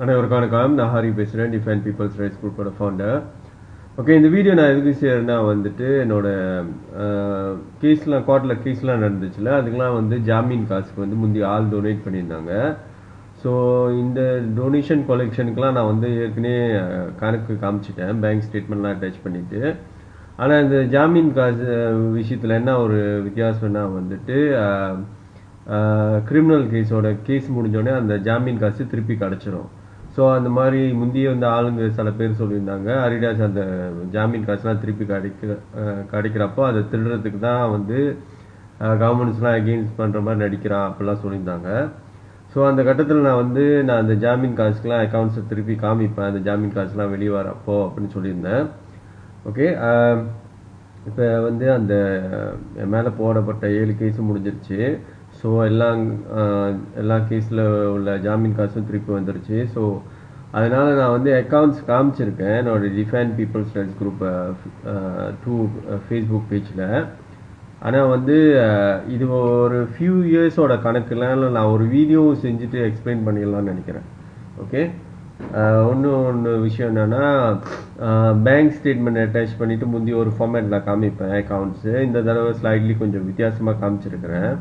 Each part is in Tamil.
அனைவருக்கும் வணக்கம். நான் ஹரி பேசுகிறேன், டிஃபைன் பீப்புள்ஸ் ரைட்ஸ் குரூப்போட ஃபவுண்டர். ஓகே, இந்த வீடியோ நான் எதுக்கு செய்யறேன்னா வந்துட்டு என்னோட கோர்ட்டில் கேஸ்லாம் நடந்துச்சுல, அதுக்கெலாம் வந்து ஜாமீன் காசுக்கு வந்து முந்தைய ஆள் டொனேட் பண்ணியிருந்தாங்க. ஸோ இந்த டொனேஷன் கொலெக்ஷனுக்குலாம் நான் வந்து ஏற்கனவே கணக்கு காமிச்சிட்டேன், பேங்க் ஸ்டேட்மெண்ட்லாம் அட்டாச் பண்ணிவிட்டு. ஆனால் இந்த ஜாமீன் காசு விஷயத்தில் என்ன ஒரு வித்தியாசம்னா வந்துட்டு கிரிமினல் கேஸ் முடிஞ்சோடனே அந்த ஜாமீன் காசு திருப்பி கிடச்சிரும். ஸோ அந்த மாதிரி முந்தைய வந்து ஆளுங்க சில பேர் சொல்லியிருந்தாங்க, அரிடாஸ் அந்த ஜாமீன் காசுலாம் திருப்பி கிடைக்கிறப்போ அதை திருடுறதுக்கு தான் வந்து கவர்மெண்ட்ஸ்லாம் அகெயின்ஸ்ட் பண்ணுற மாதிரி நடிக்கிறான் அப்படிலாம் சொல்லியிருந்தாங்க. ஸோ அந்த கட்டத்தில் நான் அந்த ஜாமீன் காசுக்கெலாம் அக்கௌண்ட்ஸை திருப்பி காமிப்பேன், அந்த ஜாமீன் காசுலாம் வெளியே வரப்போ அப்படின்னு சொல்லியிருந்தேன். ஓகே, இப்போ வந்து அந்த மேலே போடப்பட்ட 7 கேஸும் முடிஞ்சிருச்சு. ஸோ எல்லா கேஸில் உள்ள ஜாமீன் காசும் திருப்பி வந்துருச்சு. ஸோ அதனால் நான் வந்து அக்கௌண்ட்ஸ் காமிச்சிருக்கேன் என்னோட define people's rights group 2 Facebook பேஜில். ஆனால் வந்து இது ஒரு ஃபியூ இயர்ஸோட கணக்குலாம் நான் ஒரு வீடியோ செஞ்சுட்டு எக்ஸ்பிளைன் பண்ணிடலாம்னு நினைக்கிறேன். ஓகே, ஒன்று விஷயம் என்னென்னா, பேங்க் ஸ்டேட்மெண்ட் அட்டாச் பண்ணிவிட்டு முந்தைய ஒரு ஃபார்மேட்டில் காமிப்பேன் அக்கௌண்ட்ஸு. இந்த தடவை ஸ்லைட்லி கொஞ்சம் வித்தியாசமாக காமிச்சிருக்கிறேன்.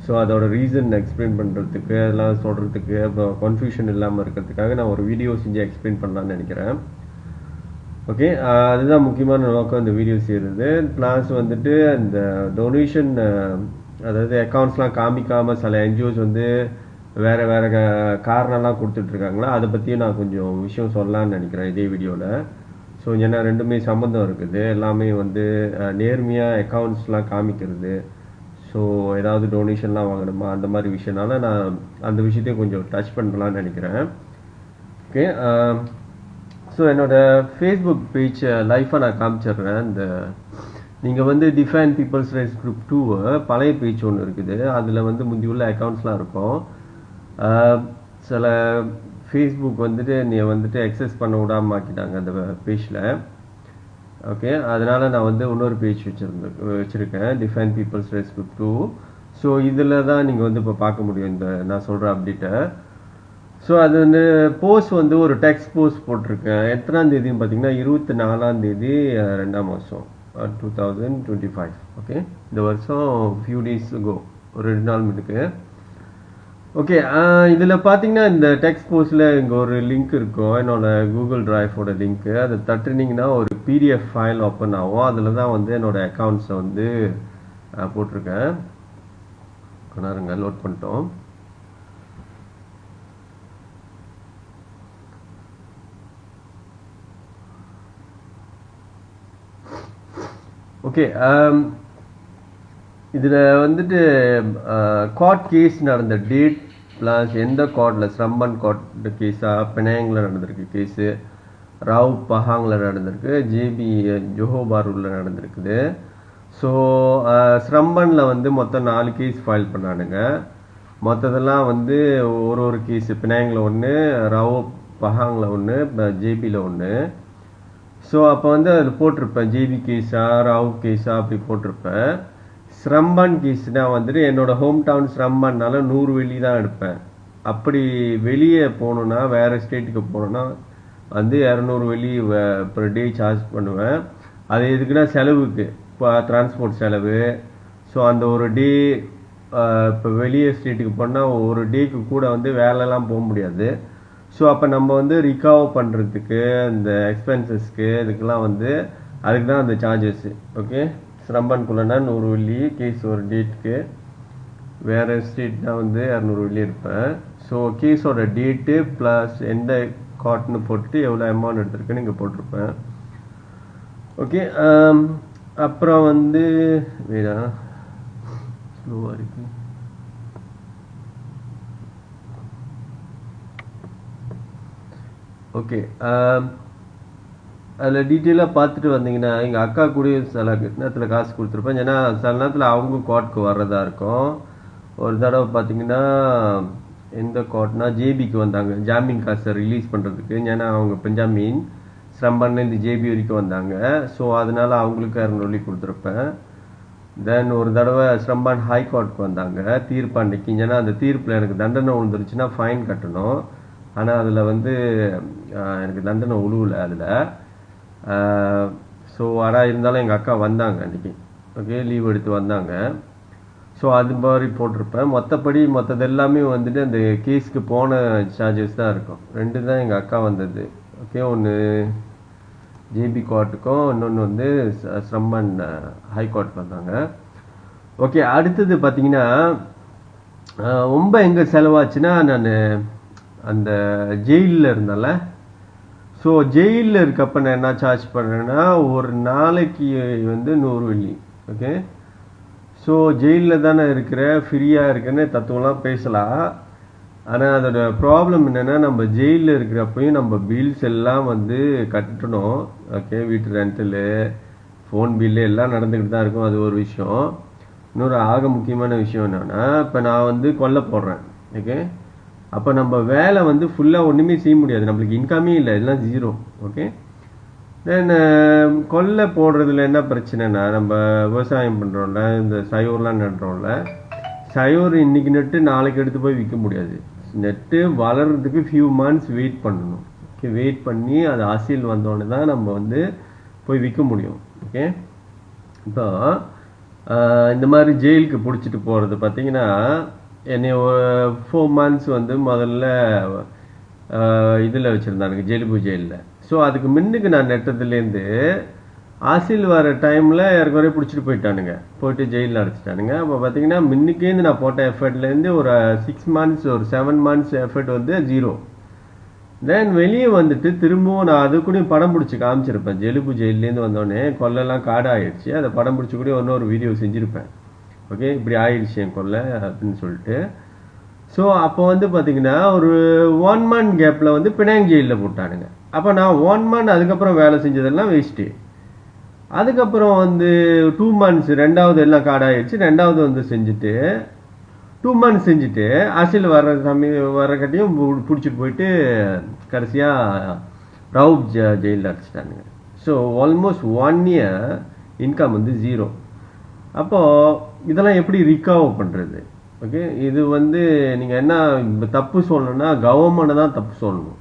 ஸோ அதோட ரீசன் எக்ஸ்பிளைன் பண்ணுறதுக்கு, அதெல்லாம் சொல்கிறதுக்கு, அப்புறம் கன்ஃபியூஷன் இல்லாமல் இருக்கிறதுக்காக நான் ஒரு வீடியோ செஞ்சு எக்ஸ்பிளைன் பண்ணலான்னு நினைக்கிறேன். ஓகே, அதுதான் முக்கியமான நோக்கம் இந்த வீடியோ செய்கிறது. ப்ளஸ் வந்துட்டு இந்த டொனேஷன், அதாவது அக்கௌண்ட்ஸ்லாம் காமிக்காமல் சில என்ஜிஓஸ் வந்து வேறு காரணம்லாம் கொடுத்துட்ருக்காங்களா, அதை பற்றியும் நான் கொஞ்சம் விஷயம் சொல்லலான்னு நினைக்கிறேன் இதே வீடியோவில். ஸோ ஏன்னா ரெண்டுமே சம்மந்தம் இருக்குது, எல்லாமே வந்து நேர்மையாக அக்கௌண்ட்ஸ்லாம் காமிக்கிறது. ஸோ ஏதாவது டொனேஷன்லாம் வாங்கணுமா அந்த மாதிரி விஷயனால நான் அந்த விஷயத்தையும் கொஞ்சம் டச் பண்ணலான்னு நினைக்கிறேன். ஓகே, ஸோ என்னோடய ஃபேஸ்புக் பேஜ் லைஃபாக நான் காமிச்சிடுறேன். இந்த நீங்கள் வந்து டிஃபைன் பீப்புள்ஸ் ரைட்ஸ் குரூப் 2 பழைய பேஜ் ஒன்று இருக்குது, அதில் வந்து முந்தி உள்ள அக்கௌண்ட்ஸ்லாம் இருக்கும். சில ஃபேஸ்புக் வந்துட்டு நீ வந்துட்டு எக்ஸஸ் பண்ண விடாமல் ஆக்கிட்டாங்க அந்த பேஜில். ஓகே, அதனால் நான் வந்து இன்னொரு பேஜ் வச்சுருக்கேன், define people's rights group 2. So இதில் தான் நீங்கள் வந்து இப்போ பார்க்க முடியும் இந்த நான் சொல்கிற அப்டேட்டை. ஸோ அது வந்து போஸ்ட் வந்து ஒரு டெக்ஸ்ட் போஸ்ட் போட்டிருக்கேன். எத்தனாம் தேதின்னு பார்த்தீங்கன்னா 24ஆம் தேதி 2ஆம் மாதம் 2025. ஓகே, இந்த வருஷம் ஃபியூ டேஸ் கோ, ஒரு 2 நாள் முன்னுக்கு. ஓகே, இதில் பார்த்தீங்கன்னா இந்த டெக்ஸ்ட் போஸ்ட்டில் இங்கே ஒரு லிங்க் இருக்கும், என்னோட கூகுள் டிரைவோட லிங்க்கு. அதை தட்டுனீங்கன்னா ஒரு பிடிஎஃப் ஃபைல் ஓப்பன் ஆகும். அதில் தான் வந்து என்னோட அக்கௌண்ட்ஸை வந்து போட்டிருக்கேன். கொண்டாருங்க, லோட் பண்ணிட்டோம். ஓகே, இதில் வந்துட்டு கோர்ட் கேஸ் நடந்த டேட் ப்ளஸ் எந்த கோர்ட்டில், ஸ்ரம்பன் கோர்ட் கேஸாக, பெனாங்கில் நடந்திருக்கு கேஸு, ராவ் பஹாங்கில் நடந்திருக்கு, ஜேபி ஜோஹோபாரூரில் நடந்திருக்குது. ஸோ ஸ்ரம்பனில் வந்து மொத்தம் 4 கேஸ் ஃபைல் பண்ணானுங்க. மற்றதெல்லாம் வந்து ஒரு கேஸு, பெனாங்கில் 1, ராவ் பஹாங்கில் 1, ஜேபியில் 1. ஸோ அப்போ வந்து அதில் போட்டிருப்பேன் ஜேபி கேஸா ராவ் கேஸா அப்படி போட்டிருப்பேன். ஸ்ரம்பன் கேஸ்னால் வந்துட்டு என்னோட ஹோம் டவுன் ஸ்ரம்பன்னால 100 வெள்ளி தான் எடுப்பேன். அப்படி வெளியே போகணுன்னா, வேறு ஸ்டேட்டுக்கு போகணுன்னா வந்து 200 வெள்ளி பர் டே சார்ஜ் பண்ணுவேன். அது எதுக்குன்னா செலவுக்கு, இப்போ டிரான்ஸ்போர்ட் செலவு. ஸோ அந்த ஒரு டே இப்போ வெளியே ஸ்டேட்டுக்கு போனால் ஒரு டேக்கு கூட வந்து வேலைலாம் போக முடியாது. ஸோ அப்போ நம்ம வந்து ரிகவர் பண்ணுறதுக்கு இந்த எக்ஸ்பென்சஸ்க்கு இதுக்கெல்லாம் வந்து அதுக்கு தான் அந்த சார்ஜஸ்ஸு. ஓகே, ஸ்ரம்பன்குள்ளனா 100 வெள்ளி கேஸ் ஒரு டேட்டுக்கு, வேறு ஸ்டேட்னா வந்து 200 வெள்ளி எடுப்பேன். ஸோ கேஸோட டேட்டு ப்ளஸ் எந்த கார்ட்னு போட்டுட்டு எவ்வளோ அமௌண்ட் எடுத்திருக்குன்னு இங்கே போட்டிருப்பேன். ஓகே, அப்புறம் வந்து வேணா ஸ்லோவாக இருக்கு. ஓகே, அதில் டீட்டெயிலாக பார்த்துட்டு வந்தீங்கன்னா எங்கள் அக்கா கூட சில நேரத்தில் காசு கொடுத்துருப்பேன். ஏன்னா சில நேரத்தில் அவங்க கோர்ட்டுக்கு வர்றதா இருக்கும். ஒரு தடவை பார்த்தீங்கன்னா எந்த கோர்ட்னா ஜேபிக்கு வந்தாங்க ஜாமீன் காசை ரிலீஸ் பண்ணுறதுக்கு. ஏன்னா அவங்க பெஞ்சாமீன் ஸ்ரம்பன்லேருந்து ஜேபி வரைக்கும் வந்தாங்க. ஸோ அதனால் அவங்களுக்கு 200 வெள்ளி கொடுத்துருப்பேன். தென் ஒரு தடவை ஸ்ரம்பன் ஹைகோர்ட்டுக்கு வந்தாங்க தீர்ப்பு அன்னைக்கு. ஏன்னா அந்த தீர்ப்பில் எனக்கு தண்டனை விழுந்துருச்சுன்னா ஃபைன் கட்டணும். ஆனால் அதில் வந்து எனக்கு தண்டனை உழுவலை அதில். ஸோ ஆனால் இருந்தாலும் எங்கள் அக்கா வந்தாங்க அன்றைக்கி. ஓகே, லீவ் எடுத்து வந்தாங்க. ஸோ அது மாதிரி போட்டிருப்பேன். மற்றது எல்லாமே வந்துட்டு அந்த கேஸ்க்கு போன சார்ஜஸ் தான் இருக்கும். 2 தான் எங்கள் அக்கா வந்தது. ஓகே, ஒன்று ஜேபி கோர்ட்டுக்கும் இன்னொன்று வந்து ஸ்ரம்மன் ஹை கோர்ட் வந்தாங்க. ஓகே, அடுத்தது பார்த்தீங்கன்னா ரொம்ப எங்கே செலவாச்சுன்னா, நான் அந்த ஜெயிலில் இருந்தேன்ல. ஸோ ஜெயிலில் இருக்கப்போ நான் என்ன சார்ஜ் பண்ணுறேன்னா, ஒரு நாளைக்கு வந்து 100 வெள்ளி. ஓகே, ஸோ ஜெயிலில் தானே இருக்கிற, ஃப்ரீயாக இருக்குன்னு தத்துவம்லாம் பேசலாம். ஆனால் அதோட ப்ராப்ளம் என்னென்னா, நம்ம ஜெயிலில் இருக்கிறப்பையும் நம்ம பில்ஸ் எல்லாம் வந்து கட்டணும். ஓகே, வீட்டு ரெண்டலு, ஃபோன் பில்லு எல்லாம் நடந்துக்கிட்டு தான் இருக்கும். அது ஒரு விஷயம். இன்னொரு ஆக முக்கியமான விஷயம் என்னென்னா, இப்போ நான் வந்து கொல்லை போடுறேன். ஓகே, அப்போ நம்ம வேலை வந்து ஃபுல்லாக ஒன்றுமே செய்ய முடியாது. நம்மளுக்கு இன்கமே இல்லை, எல்லாம் 0. ஓகே, தென் கொல்லை போடுறதுல என்ன பிரச்சனைனா, நம்ம விவசாயம் பண்ணுறோம்ல, இந்த சயோர்லாம் நடுறோம்ல, சயோர் இன்னைக்கு நட்டு நாளைக்கு எடுத்து போய் விற்க முடியாது. நட்டு வளர்கிறதுக்கு ஃபியூ மந்த்ஸ் வெயிட் பண்ணணும். ஓகே, வெயிட் பண்ணி அது அசீல் வந்தோடனே தான் நம்ம வந்து போய் விற்க முடியும். ஓகே, இப்போ இந்த மாதிரி ஜெயிலுக்கு பிடிச்சிட்டு போகிறது பார்த்தீங்கன்னா, என்னை 4 months வந்து முதல்ல இதில் வச்சுருந்தானுங்க, ஜெலுபு ஜெயிலில். ஸோ அதுக்கு முன்னுக்கு நான் நெட்டத்துலேருந்து ஆசில் வர டைமில் யாருக்குறைய பிடிச்சிட்டு போயிட்டு ஜெயிலில் அடைச்சிட்டானுங்க. அப்போ பார்த்தீங்கன்னா முன்னுக்கேருந்து நான் போட்ட எஃபர்ட்லேருந்து ஒரு 6 months ஒரு 7 months எஃபர்ட் வந்து 0. தென் வெளியே வந்துட்டு திரும்பவும் நான் அது கூட படம் பிடிச்சி காமிச்சிருப்பேன். ஜெலுபு ஜெயிலேருந்து வந்தோடனே கொல்லைலாம் காடாயிடுச்சு. அதை படம் பிடிச்சி கூட இன்னொரு வீடியோ செஞ்சுருப்பேன். ஓகே, இப்படி ஆயிடுச்சு என் கொல்லை அப்படின்னு சொல்லிட்டு. ஸோ அப்போ வந்து பார்த்தீங்கன்னா ஒரு 1 month கேப்பில் வந்து பினாங் ஜெயிலில் போட்டானுங்க. அப்போ நான் 1 month அதுக்கப்புறம் வேலை செஞ்சதெல்லாம் வேஸ்ட்டு. அதுக்கப்புறம் வந்து 2 months ரெண்டாவது எல்லாம் காடாயிடுச்சு. ரெண்டாவது வந்து செஞ்சுட்டு 2 months செஞ்சுட்டு அசில் வர்றக்கட்டியும் பிடிச்சிட்டு போயிட்டு கடைசியாக ரவுப் ஜெயிலில் அடிச்சிட்டானுங்க. ஸோ ஆல்மோஸ்ட் 1 year இன்கம் வந்து 0. அப்போது இதெல்லாம் எப்படி ரிகவர் பண்ணுறது? ஓகே, இது வந்து நீங்கள் என்ன தப்பு சொல்லணும்னா கவர்மெண்ட்டை தான் தப்பு சொல்லணும்.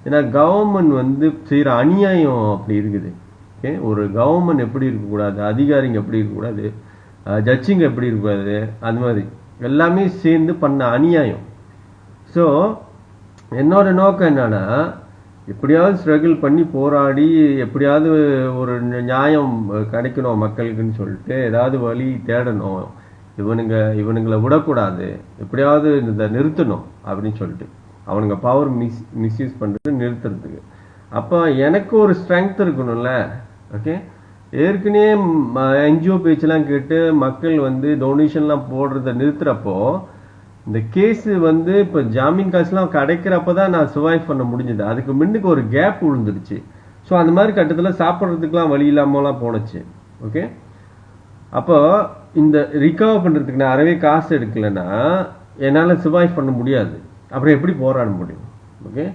ஏன்னா கவர்மெண்ட் வந்து செய்கிற அநியாயம் அப்படி இருக்குது. ஓகே, ஒரு கவர்மெண்ட் எப்படி இருக்கக்கூடாது, அதிகாரிங்க எப்படி இருக்கக்கூடாது, ஜட்ஜிங்க எப்படி இருக்கக்கூடாது, அது மாதிரி எல்லாமே சேர்ந்து பண்ண அநியாயம். ஸோ என்னோட நோக்கம் என்னன்னா, எப்படியாவது ஸ்ட்ரகிள் பண்ணி போராடி எப்படியாவது ஒரு நியாயம் கிடைக்கணும் மக்களுக்குன்னு சொல்லிட்டு ஏதாவது வழி தேடணும். இவனுங்களை விடக்கூடாது, எப்படியாவது இதை நிறுத்தணும் அப்படின்னு சொல்லிட்டு அவனுங்க பவர் மிஸ்யூஸ் பண்ணுறது நிறுத்துறதுக்கு. அப்போ எனக்கு ஒரு ஸ்ட்ரென்த் இருக்கணும்ல. ஓகே, ஏற்கனவே என்ஜிஓ பேச்செல்லாம் கேட்டு மக்கள் வந்து டொனேஷன்லாம் போடுறத நிறுத்துறப்போ இந்த கேஸு வந்து இப்போ ஜாமீன் காசுலாம் கிடைக்கிறப்ப தான் நான் சர்வைவ் பண்ண முடிஞ்சது. அதுக்கு முன்னுக்கு ஒரு கேப் விழுந்துருச்சு. ஸோ அந்த மாதிரி கட்டத்தில் சாப்பிட்றதுக்குலாம் வழி இல்லாமலாம் போனச்சு. ஓகே, அப்போ இந்த ரிகவர் பண்ணுறதுக்கு நான் அறவே காசு எடுக்கலைன்னா என்னால் சர்வைவ் பண்ண முடியாது. அப்புறம் எப்படி போராட முடியும்? ஓகே,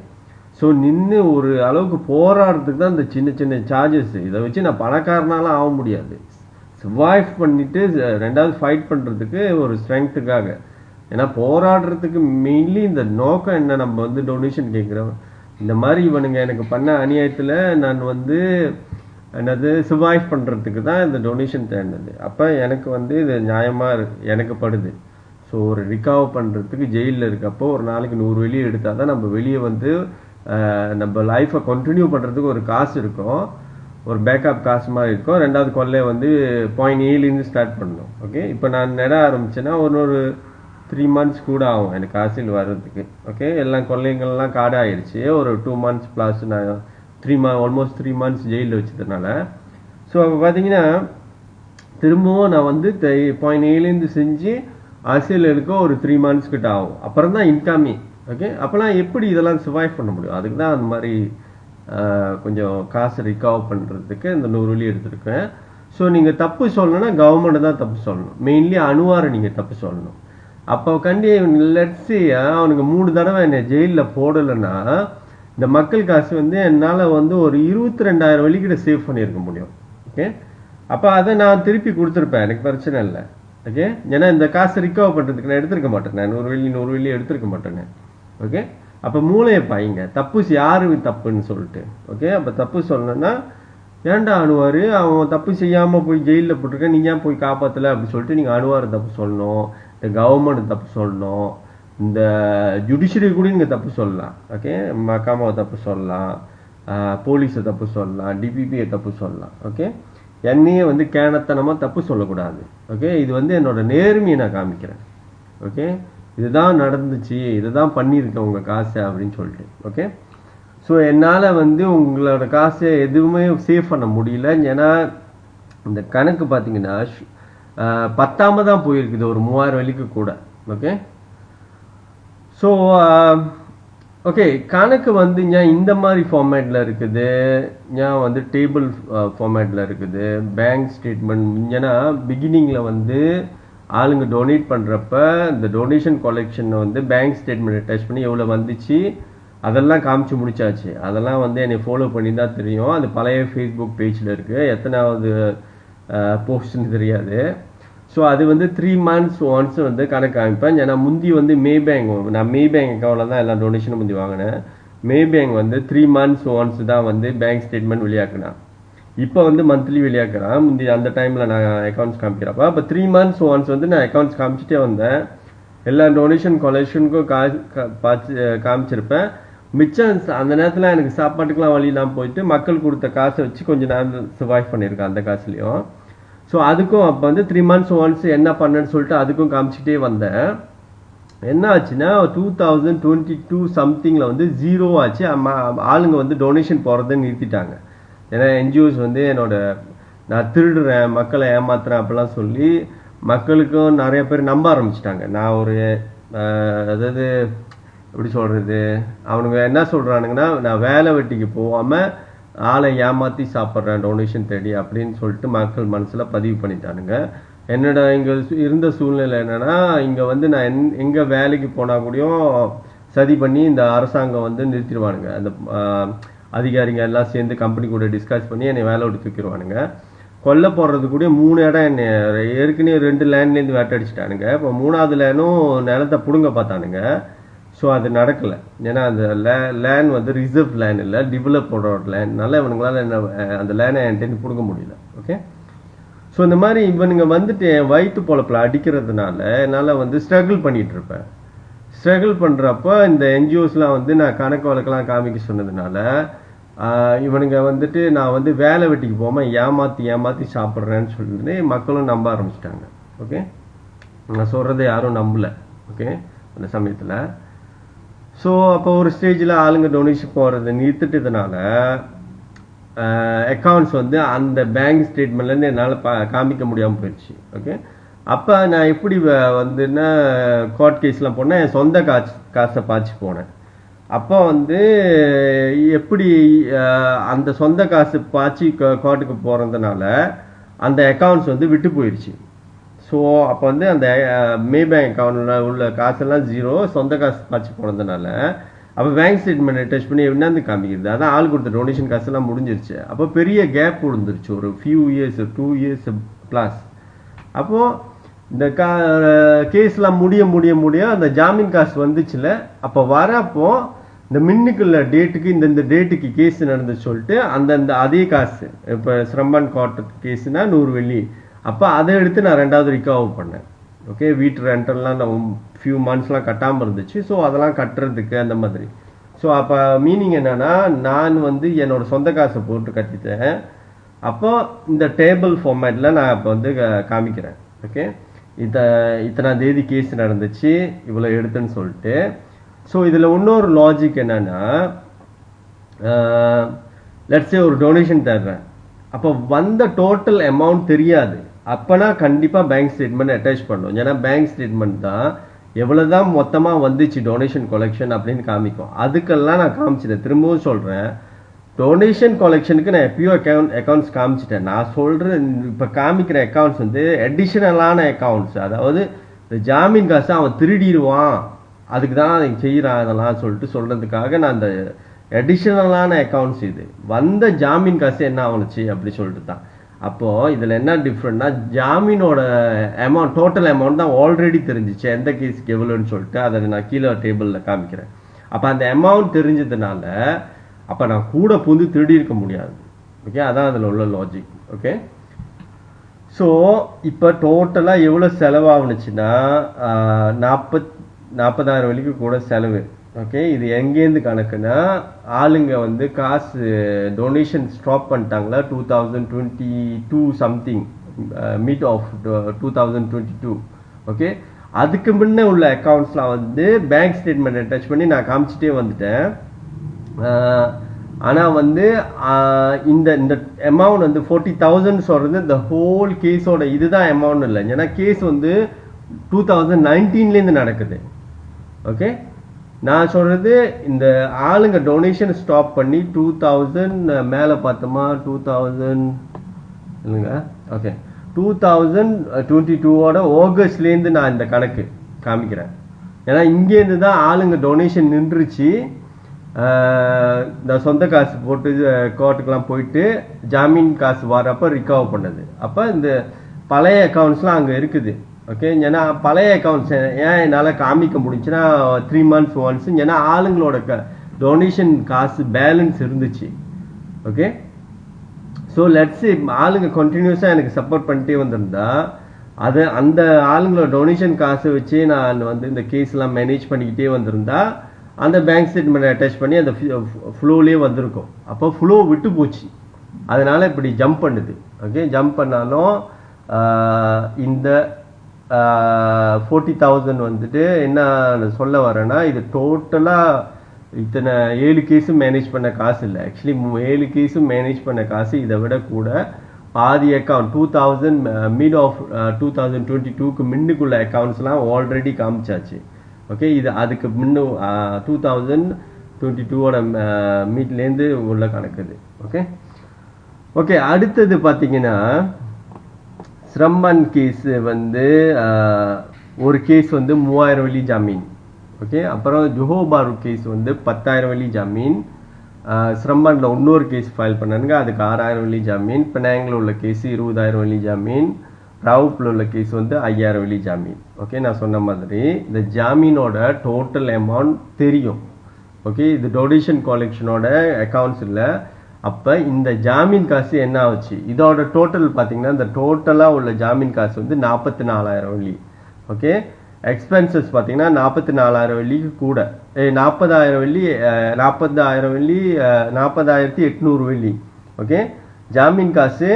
ஸோ நின்று ஒரு அளவுக்கு போராடுறதுக்கு தான் இந்த சின்ன சின்ன சார்ஜஸ். இதை வச்சு நான் பணக்காரனாலாம் ஆக முடியாது. சர்வைவ் பண்ணிட்டு ரெண்டாவது ஃபைட் பண்ணுறதுக்கு ஒரு ஸ்ட்ரென்த்துக்காக. ஏன்னா போராடுறதுக்கு மெயின்லி இந்த நோக்கம் என்ன, நம்ம வந்து டொனேஷன் கேட்குறோம். இந்த மாதிரி இவனுங்க எனக்கு பண்ண அநியாயத்தில் நான் வந்து என்னது சர்வைவ் பண்ணுறதுக்கு தான் இந்த டொனேஷன் தேடினது. அப்போ எனக்கு வந்து இது நியாயமாக எனக்கு படுது. ஸோ ஒரு ரிகவர் பண்ணுறதுக்கு ஜெயிலில் இருக்கப்போ ஒரு நாளைக்கு 100 வெளியே எடுத்தால் தான் நம்ம வெளியே வந்து நம்ம லைஃப்பை கண்டினியூ பண்ணுறதுக்கு ஒரு காசு இருக்கும், ஒரு பேக்கப் காசு மாதிரி இருக்கும். ரெண்டாவது கொள்ளையை வந்து 0.8 ஸ்டார்ட் பண்ணணும். ஓகே, இப்போ நான் நட ஆரம்பிச்சேன்னா ஒரு 3 months கூட ஆகும் எனக்கு ஆசில் வர்றதுக்கு. ஓகே, எல்லாம் கொள்ளைங்கள்லாம் காடாயிருச்சு. ஒரு 2 months ப்ளஸ் நான் ஆல்மோஸ்ட் 3 months ஜெயிலில் வச்சதுனால. ஸோ அப்போ பார்த்தீங்கன்னா திரும்பவும் நான் வந்து 0.8 செஞ்சு அரசியல் எடுக்க ஒரு 3 months கிட்ட ஆகும். அப்புறம் தான் இன்கமே. ஓகே, அப்போலாம் எப்படி இதெல்லாம் சர்வைவ் பண்ண முடியும்? அதுக்கு தான் அந்த மாதிரி கொஞ்சம் காசு ரிகவர் பண்ணுறதுக்கு இந்த 100 வெளி எடுத்துருக்கேன். ஸோ நீங்கள் தப்பு சொல்லணும்னா கவர்மெண்ட்டை தான் தப்பு சொல்லணும். மெயின்லி அணுவாரை நீங்கள் தப்பு சொல்லணும். அப்போ லெட்ஸி அவனுக்கு 3 தடவை என்னை ஜெயிலில் போடலைன்னா இந்த மக்கள் காசு வந்து என்னால் வந்து ஒரு 22,000 வெளிக்கிட்ட சேவ் பண்ணியிருக்க முடியும். ஓகே, அப்போ அதை நான் திருப்பி கொடுத்துருப்பேன், எனக்கு பிரச்சனை இல்லை. ஓகே, ஏன்னா இந்த காசு ரிகவர் பண்ணுறதுக்கு நான் எடுத்திருக்க மாட்டேன். நான் 100 வெளி எடுத்திருக்க மாட்டேன்னு. ஓகே, அப்போ மூளையை பாய்ங்க, தப்பு யாரு தப்புன்னு சொல்லிட்டு. ஓகே, அப்போ தப்பு சொல்லணும்னா ஏன்டா அனுவார் அவன் தப்பு செய்யாமல் போய் ஜெயிலில் போட்டிருக்கேன், நீங்கள் ஏன் போய் காப்பாற்றலை அப்படின்னு சொல்லிட்டு நீங்கள் அனுவார் தப்பு சொல்லணும், இந்த கவர்மெண்ட் தப்பு சொல்லணும், இந்த ஜுடிஷியரி கூட நீங்கள் தப்பு சொல்லலாம். ஓகே, மக்காமாவை தப்பு சொல்லலாம், போலீஸை தப்பு சொல்லலாம், டிபிபியை தப்பு சொல்லலாம். ஓகே, என்னையே வந்து கேனத்தனமாக தப்பு சொல்லக்கூடாது. ஓகே, இது வந்து என்னோட நேர்மையை நான் காமிக்கிறேன். ஓகே, இதுதான் நடந்துச்சு, இதுதான் பண்ணியிருக்கேன் உங்கள் காசை அப்படின்னு சொல்லிட்டு. ஓகே, ஸோ என்னால் வந்து உங்களோட காசை எதுவுமே சேவ் பண்ண முடியல. ஏன்னா இந்த கணக்கு பார்த்தீங்கன்னா 10ஆம் தான் போயிருக்குது, ஒரு 3000 வெள்ளிக்கு கூட. ஓகே, ஸோ ஓகே, கணக்கு வந்து ஏன் இந்த மாதிரி ஃபார்மேட்டில் இருக்குது, ஏன் வந்து டேபிள் ஃபார்மேட்டில் இருக்குது, பேங்க் ஸ்டேட்மெண்ட். ஏன்னா பிகினிங்கில் வந்து ஆளுங்க டொனேட் பண்ணுறப்ப இந்த டொனேஷன் கலெக்ஷனை வந்து பேங்க் ஸ்டேட்மெண்ட் டச் பண்ணி எவ்வளோ வந்துச்சு அதெல்லாம் காமிச்சு முடிச்சாச்சு. அதெல்லாம் வந்து என்னை ஃபாலோ பண்ணி தான் தெரியும். அது பழைய ஃபேஸ்புக் பேஜில் இருக்குது, எத்தனாவது போஸ்ட்னு தெரியாது. ஸோ அது வந்து 3 months ஒன்ஸ் வந்து கணக்கு காமிப்பேன். ஏன்னா முந்தி வந்து மே பேங்க், நான் மே பேங்க் அக்கௌண்ட்டில் தான் எல்லா டொனேஷனும் முந்தி வாங்கினேன். மே பேங்க் வந்து 3 months ஒன்ஸ் தான் வந்து பேங்க் ஸ்டேட்மெண்ட் வெளியாக்குனான். இப்போ வந்து மந்த்லி வெளியாக்குறான். முந்தி அந்த டைமில் நான் அக்கௌண்ட்ஸ் காமிக்கிறப்ப அப்போ 3 months ஒன்ஸ் வந்து நான் அக்கௌண்ட்ஸ் காமிச்சிட்டே வந்தேன். எல்லா டொனேஷன் கலெக்ஷனுக்கும் காமிச்சிருப்பேன். மிச்சம் அந்த நேரத்தில் எனக்கு சாப்பாட்டுக்கெலாம் வழியெல்லாம் போயிட்டு மக்கள் கொடுத்த காசை வச்சு கொஞ்சம் நேரம் சர்வைவ் பண்ணியிருக்கேன் அந்த காசுலேயும். ஸோ அதுக்கும் அப்போ வந்து 3 months ஒன்ஸ் என்ன பண்ணேன்னு சொல்லிட்டு அதுக்கும் காமிச்சிட்டே வந்தேன். என்ன ஆச்சுன்னா 2022 சம்திங்கில் வந்து 0 ஆச்சு. ஆளுங்க வந்து டொனேஷன் போகிறத நிறுத்திட்டாங்க. ஏன்னா என்ஜிஓஸ் வந்து நான் திருடுறேன், மக்களை ஏமாத்துறேன் அப்படிலாம் சொல்லி மக்களுக்கும் நிறைய பேர் நம்ப ஆரம்பிச்சிட்டாங்க. நான் ஒரு அதாவது எப்படி சொல்கிறது, அவனுங்க என்ன சொல்கிறானுங்கன்னா நான் வேலை வெட்டிக்கு போகாமல் ஆளை ஏமாற்றி சாப்பிட்றேன் டொனேஷன் தேடி அப்படின்னு சொல்லிட்டு மக்கள் மனசில் பதிவு பண்ணிட்டானுங்க. என்னோட இங்கே இருந்த சூழ்நிலை என்னென்னா, இங்கே வந்து நான் எங்கே வேலைக்கு போனால் கூடயும் சதி பண்ணி இந்த அரசாங்கம் வந்து நிறுத்திடுவானுங்க. அந்த அதிகாரிங்க எல்லாம் சேர்ந்து கம்பெனி கூட டிஸ்கஸ் பண்ணி என்னை வேலை விட்டு தூக்கிடுவானுங்க. கொல்ல போடுறது கூட 3 இடம் என்னை ஏற்கனவே 2 லேண்ட்லேருந்து வேட்டடிச்சிட்டானுங்க. இப்போ 3வது லேண்டும் நிலத்தை பிடுங்க பார்த்தானுங்க. ஸோ அது நடக்கலை. ஏன்னா அந்த லேண்ட் வந்து ரிசர்வ் லேண்ட் இல்லை, டெவலப்போட லேண்ட்னால இவனுங்களால் என்ன அந்த லேண்டை என்கிட்ட பிடுங்க முடியல. ஓகே, ஸோ இந்த மாதிரி இவனுங்க வந்துட்டு என் வயிற்று பொழப்பில் அடிக்கிறதுனால என்னால் வந்து ஸ்ட்ரகிள் பண்ணிகிட்டு இருப்பேன். ஸ்ட்ரகிள் பண்ணுறப்போ இந்த என்ஜிஓஸ்லாம் வந்து நான் கணக்கு வழக்கெல்லாம் காமிக்க சொன்னதுனால இவனுங்க வந்துட்டு நான் வந்து வேலை வெட்டிக்கு போகாமல் ஏமாற்றி சாப்பிட்றேன்னு சொல்லிட்டு மக்களும் நம்ப ஆரம்பிச்சிட்டாங்க. ஓகே, நான் சொல்கிறத யாரும் நம்பலை. ஓகே, அந்த சமயத்தில் ஸோ அப்போ ஒரு ஸ்டேஜில் ஆளுங்க டொனேஷன் போகிறத நிறுத்திட்டதுனால அக்கௌண்ட்ஸ் வந்து அந்த பேங்க் ஸ்டேட்மெண்ட்லேருந்து என்னால் காமிக்க முடியாமல் போயிடுச்சு. ஓகே, அப்போ நான் எப்படி வந்துன்னா கோர்ட் கேஸ்லாம் போனேன், என் சொந்த காசை பாய்ச்சி போனேன். அப்போ வந்து எப்படி அந்த சொந்த காசு பாய்ச்சி கோர்ட்டுக்கு போகிறதுனால அந்த அக்கௌண்ட்ஸ் வந்து விட்டு போயிடுச்சு. ஸோ அப்போ வந்து அந்த மே பேங்க் அக்கௌண்ட்டில் உள்ள காசெல்லாம் 0, சொந்த காசு பாய்ச்சி போனதுனால அப்போ பேங்க் ஸ்டேட்மெண்ட் டச் பண்ணி என்னன்னு காமிக்கிறது, அதான் ஆள் கொடுத்த டொனேஷன் காசெல்லாம் முடிஞ்சிருச்சு. அப்போ பெரிய கேப் விழுந்துருச்சு, ஒரு ஃபியூ இயர்ஸ் 2 years ப்ளஸ். அப்போது இந்த கேஸ்லாம் முடிய அந்த ஜாமீன் காசு வந்துச்சுல, அப்போ வரப்போ இந்த மின்னுக்குள்ள டேட்டுக்கு இந்த டேட்டுக்கு கேஸ் நடந்து சொல்லிட்டு அந்த அதே காசு, இப்போ ஸ்ரம்பான் கோர்ட் கேஸுனா 100 வெள்ளி, அப்போ அதை எடுத்து நான் 2வது ரிகவர் பண்ணேன். ஓகே, வீட்டு ரெண்டெல்லாம் நான் ஃபியூ மந்த்ஸ்லாம் கட்டாமல் இருந்துச்சு. ஸோ அதெல்லாம் கட்டுறதுக்கு அந்த மாதிரி. ஸோ அப்போ மீனிங் என்னன்னா, நான் வந்து என்னோட சொந்த காசை போட்டு கட்டிட்டேன். அப்போ இந்த டேபிள் ஃபார்மேட்டில் நான் இப்போ வந்து காமிக்கிறேன். ஓகே, இத்தனாம் தேதி கேஸ் நடந்துச்சு, இவ்வளோ எடுத்துன்னு சொல்லிட்டு. ஸோ இதில் இன்னொரு லாஜிக் என்னன்னா, லெட்ஸே ஒரு டொனேஷன் தர்றேன், அப்போ வந்த டோட்டல் அமௌண்ட் தெரியாது. அப்போனா கண்டிப்பாக பேங்க் ஸ்டேட்மெண்ட் அட்டாச் பண்ணும். ஏன்னா பேங்க் ஸ்டேட்மெண்ட் தான் எவ்வளோதான் மொத்தமாக வந்துச்சு டொனேஷன் கலெக்ஷன் அப்படின்னு காமிக்கும். அதுக்கெல்லாம் நான் காமிச்சிட்டேன். திரும்பவும் சொல்கிறேன், டொனேஷன் கலெக்ஷனுக்கு நான் எப்பயோ அக்கௌண்ட்ஸ் காமிச்சிட்டேன். நான் சொல்கிறேன் இப்போ காமிக்கிற அக்கௌண்ட்ஸ் வந்து அடிஷ்னலான அக்கௌண்ட்ஸ், அதாவது இந்த ஜாமீன் காசை அவன் திருடிடுவான், அதுக்கு தான் அதை செய்கிறான் அதெல்லாம் சொல்கிறதுக்காக நான் அந்த அடிஷ்னலான அக்கௌண்ட்ஸ். இது வந்த ஜாமீன் காசு என்ன ஆகுனுச்சு அப்படி சொல்லிட்டு தான். அப்போது இதில் என்ன டிஃப்ரெண்ட்னா, ஜாமீனோட டோட்டல் அமௌண்ட் தான் ஆல்ரெடி தெரிஞ்சிச்சு எந்த கேஸுக்கு எவ்வளோன்னு சொல்லிட்டு. அதை நான் கீழே டேபிளில் காமிக்கிறேன். அப்போ அந்த அமௌண்ட் தெரிஞ்சதுனால அப்போ நான் கூட புந்து திருடி இருக்க முடியாது. ஓகே, அதான் அதில் உள்ள லாஜிக். ஓகே, ஸோ இப்போ டோட்டலாக எவ்வளோ செலவாகுனுச்சுன்னா 40,000 வரைக்கும் கூட செலவு. ஓகே, இது எங்கேருந்து கணக்குன்னா ஆளுங்க வந்து காசு டொனேஷன் ஸ்டாப் பண்ணிட்டாங்களா 2022 சம்திங், மிட் ஆஃப் 2022. ஓகே, அதுக்கு முன்ன உள்ள அக்கௌண்ட்ஸ்லாம் வந்து பேங்க் ஸ்டேட்மெண்ட் அட்டாச் பண்ணி நான் காமிச்சிட்டே வந்துட்டேன். ஆனால் வந்து இந்த இந்த அமௌண்ட் வந்து 40,000 சொல்கிறது இந்த ஹோல் கேஸோட இதுதான் அமௌண்ட் இல்லை. ஏன்னா கேஸ் வந்து 2019லேருந்து நடக்குது. ஓகே, நான் சொல்கிறது இந்த ஆளுங்க டொனேஷன் ஸ்டாப் பண்ணி 2000 மேலே பார்த்தோமா 2000 இல்லைங்க. ஓகே, 2022 ஆகஸ்ட்லேருந்து நான் இந்த கணக்கு காமிக்கிறேன். ஏன்னா இங்கேருந்து தான் ஆளுங்க டொனேஷன் நின்றுச்சு. இந்த சொந்த காசு போட்டு கோர்ட்டுக்கெலாம் போயிட்டு ஜாமீன் காசு வரப்போ ரிகவர் பண்ணது. அப்போ இந்த பழைய அக்கௌண்ட்ஸ்லாம் அங்கே இருக்குது. ஓகே, ஏன்னா பழைய அக்கௌண்ட்ஸ் ஏன் என்னால் காமிக்க முடிஞ்சுன்னா 3 months ஒன்ஸ், ஏன்னா ஆளுங்களோட டொனேஷன் காசு பேலன்ஸ் இருந்துச்சு. ஓகே, ஸோ லெட்ஸ் ஆளுங்க கண்டினியூஸாக எனக்கு சப்போர்ட் பண்ணிட்டே வந்திருந்தா அது அந்த ஆளுங்களோட டொனேஷன் காசை வச்சு நான் வந்து இந்த கேஸ்லாம் மேனேஜ் பண்ணிக்கிட்டே வந்திருந்தா அந்த பேங்க் ஸ்டேட்மெண்ட் அட்டாச் பண்ணி அந்த ஃப்ளோலேயே வந்திருக்கும். அப்போ ஃப்ளோ விட்டு போச்சு, அதனால இப்படி ஜம்ப் பண்ணுது. ஓகே, ஜம்ப் பண்ணாலும் இந்த 40,000 வந்துட்டு என்ன சொல்ல வரேன்னா இது டோட்டலாக இத்தனை 7 கேஸும் மேனேஜ் பண்ண காசு இல்லை. ஆக்சுவலி 7 கேஸும் மேனேஜ் பண்ண காசு இதை விட கூட பாதி அக்கௌண்ட் 2000 மிட் ஆஃப் 2022க்கு முன்னுக்குள்ள அக்கௌண்ட்ஸ்லாம் ஆல்ரெடி காமிச்சாச்சு. ஓகே, இது அதுக்கு முன்ன 2022 மீட்லேருந்து உள்ள கணக்குது. ஓகே ஓகே அடுத்தது பார்த்தீங்கன்னா ஸ்ரம்மன் கேஸ் வந்து ஒரு கேஸ் வந்து 3000 வெள்ளி ஜாமீன். ஓகே, அப்புறம் ஜோஹோபாரு கேஸ் வந்து 10,000 வெள்ளி ஜாமீன். ஸ்ரம்மன்ல இன்னொரு கேஸ் ஃபைல் பண்ணானுங்க, அதுக்கு 6,000 வெள்ளி ஜாமீன். பெனாங்கில் உள்ள கேஸ் 20,000 வெள்ளி ஜாமீன். ராவுப்பில் உள்ள கேஸ் வந்து 5,000 வெள்ளி ஜாமீன். ஓகே, நான் சொன்ன மாதிரி இந்த ஜாமீனோட டோட்டல் அமௌண்ட் தெரியும். ஓகே, இது டொனேஷன் கலெக்ஷனோட அக்கௌண்ட்ஸ் இல்லை. அப்போ இந்த ஜாமீன் காசு என்ன ஆச்சு, இதோட டோட்டல் பார்த்தீங்கன்னா இந்த டோட்டலாக உள்ள ஜாமீன் காசு வந்து 44,000 வெள்ளி. ஓகே, எக்ஸ்பென்சஸ் பார்த்தீங்கன்னா 44,000 வெள்ளிக்கு கூட 40,000 வெள்ளி 40,000 வெள்ளி 40,800 வெள்ளி. ஓகே, ஜாமீன் காசு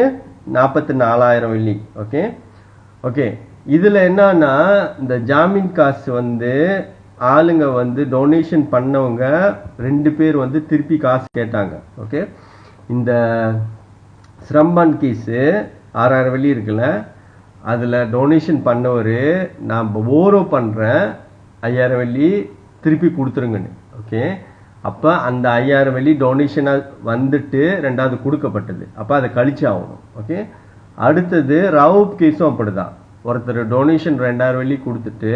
44,000 வெள்ளி. ஓகே ஓகே இதில் என்னன்னா இந்த ஜாமீன் காசு வந்து ஆளுங்க வந்து டொனேஷன் பண்ணவங்க 2 பேர் வந்து திருப்பி காசு கேட்டாங்க. ஓகே, இந்த ஸ்ரம்மன் கேஸு 6,000 வெள்ளி இருக்குல்ல, அதில் டொனேஷன் பண்ணவர் நான் ஓரோ பண்ணுறேன் 5,000 வெள்ளி திருப்பி கொடுத்துருங்கன்னு. ஓகே, அப்போ அந்த 5,000 வெள்ளி டொனேஷனாக வந்துட்டு 2வது கொடுக்கப்பட்டது. அப்போ அதை கழிச்சு ஆகணும். ஓகே, அடுத்தது ரவுப் கேஸும் அப்படிதான். ஒருத்தர் டொனேஷன் 2,000 வெள்ளி கொடுத்துட்டு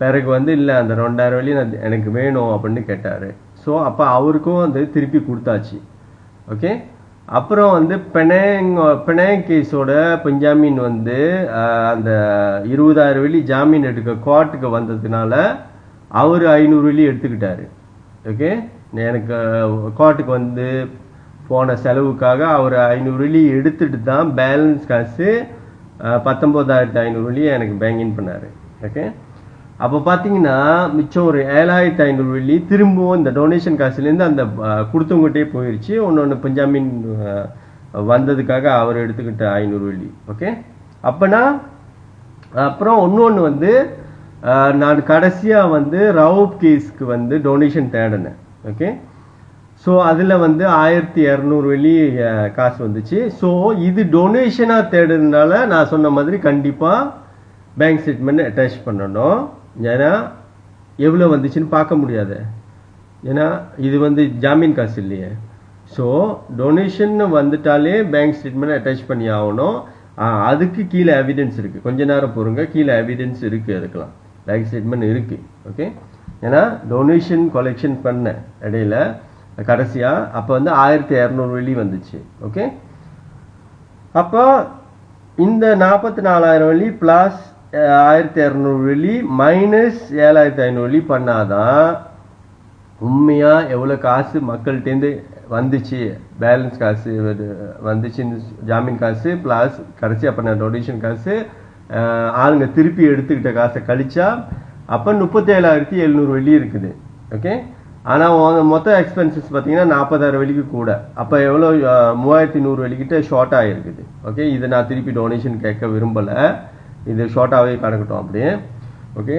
பிறகு வந்து இல்லை அந்த 2,000 வெள்ளி எனக்கு வேணும் அப்படின்னு கேட்டார். ஸோ அப்போ அவருக்கும் வந்து திருப்பி கொடுத்தாச்சு. ஓகே, அப்புறம் வந்து பெனாங் கேஸோட பஞ்சாமீன் வந்து அந்த 20,000 வெள்ளி ஜாமீன் எடுக்க கோர்ட்டுக்கு வந்ததுனால அவர் 500 வெள்ளி எடுத்துக்கிட்டாரு. ஓகே, எனக்கு கோர்ட்டுக்கு வந்து போன செலவுக்காக அவர் 500 வெள்ளி எடுத்துட்டு தான் பேலன்ஸ் காசு 19,500 வெள்ளியை எனக்கு பேங்கின் பண்ணார். ஓகே, அப்போ பார்த்தீங்கன்னா மிச்சம் ஒரு 7,500 வெள்ளி திரும்பவும் இந்த டொனேஷன் காசுலேருந்து அந்த கொடுத்தவங்ககிட்டே போயிடுச்சு. ஒன்று பஞ்சாமீன் வந்ததுக்காக அவர் எடுத்துக்கிட்ட 500 வெள்ளி. ஓகே, அப்போனா அப்புறம் ஒன்று வந்து நான் கடைசியாக வந்து ரவுப் கேஸ்க்கு வந்து டொனேஷன் தேடினேன். ஓகே, ஸோ அதில் வந்து 1,200 வெள்ளி காசு வந்துச்சு. ஸோ இது டொனேஷனாக தேடுறதுனால நான் சொன்ன மாதிரி கண்டிப்பாக பேங்க் ஸ்டேட்மெண்ட் அட்டாச் பண்ணணும். ஏன்னா எவ்வளோ வந்துச்சுன்னு பார்க்க முடியாது, ஏன்னா இது வந்து ஜாமீன் காசு இல்லையே. ஸோ டொனேஷன் வந்துட்டாலே பேங்க் ஸ்டேட்மெண்ட் அட்டாச் பண்ணி ஆகணும். அதுக்கு கீழே எவிடன்ஸ் இருக்குது, கொஞ்ச நேரம் பொறுங்க, கீழே எவிடன்ஸ் இருக்குது, அதுக்கெலாம் பேங்க் ஸ்டேட்மெண்ட் இருக்குது. ஓகே, ஏன்னா டொனேஷன் கலெக்ஷன் பண்ண இடையில கடைசியாக அப்போ வந்து 1,200 வெள்ளி வந்துச்சு. ஓகே, அப்போ இந்த 44,000 வெள்ளி ப்ளஸ் 1,200 வெள்ளி மைனஸ் 7,500 வெள்ளி பண்ணாதான் உண்மையாக எவ்வளோ காசு மக்கள்கிட்டேருந்து வந்துச்சு, பேலன்ஸ் காசு வந்துச்சுன்னு, ஜாமீன் காசு ப்ளஸ் கடைசி அப்போ நான் டொனேஷன் காசு ஆளுங்க திருப்பி எடுத்துக்கிட்ட காசை கழிச்சா அப்போ 37,700 வெள்ளி இருக்குது. ஓகே, ஆனால் மொத்த எக்ஸ்பென்சஸ் பார்த்தீங்கன்னா 40,000 வெள்ளிக்கு கூட. அப்போ எவ்வளோ 3,100 வெள்ளிக்கிட்ட ஷார்ட் ஆகிருக்குது. ஓகே, இதை நான் திருப்பி டொனேஷன் கேட்க விரும்பலை, இது ஷார்ட்டாகவே கிடக்கட்டும் அப்படியே. ஓகே,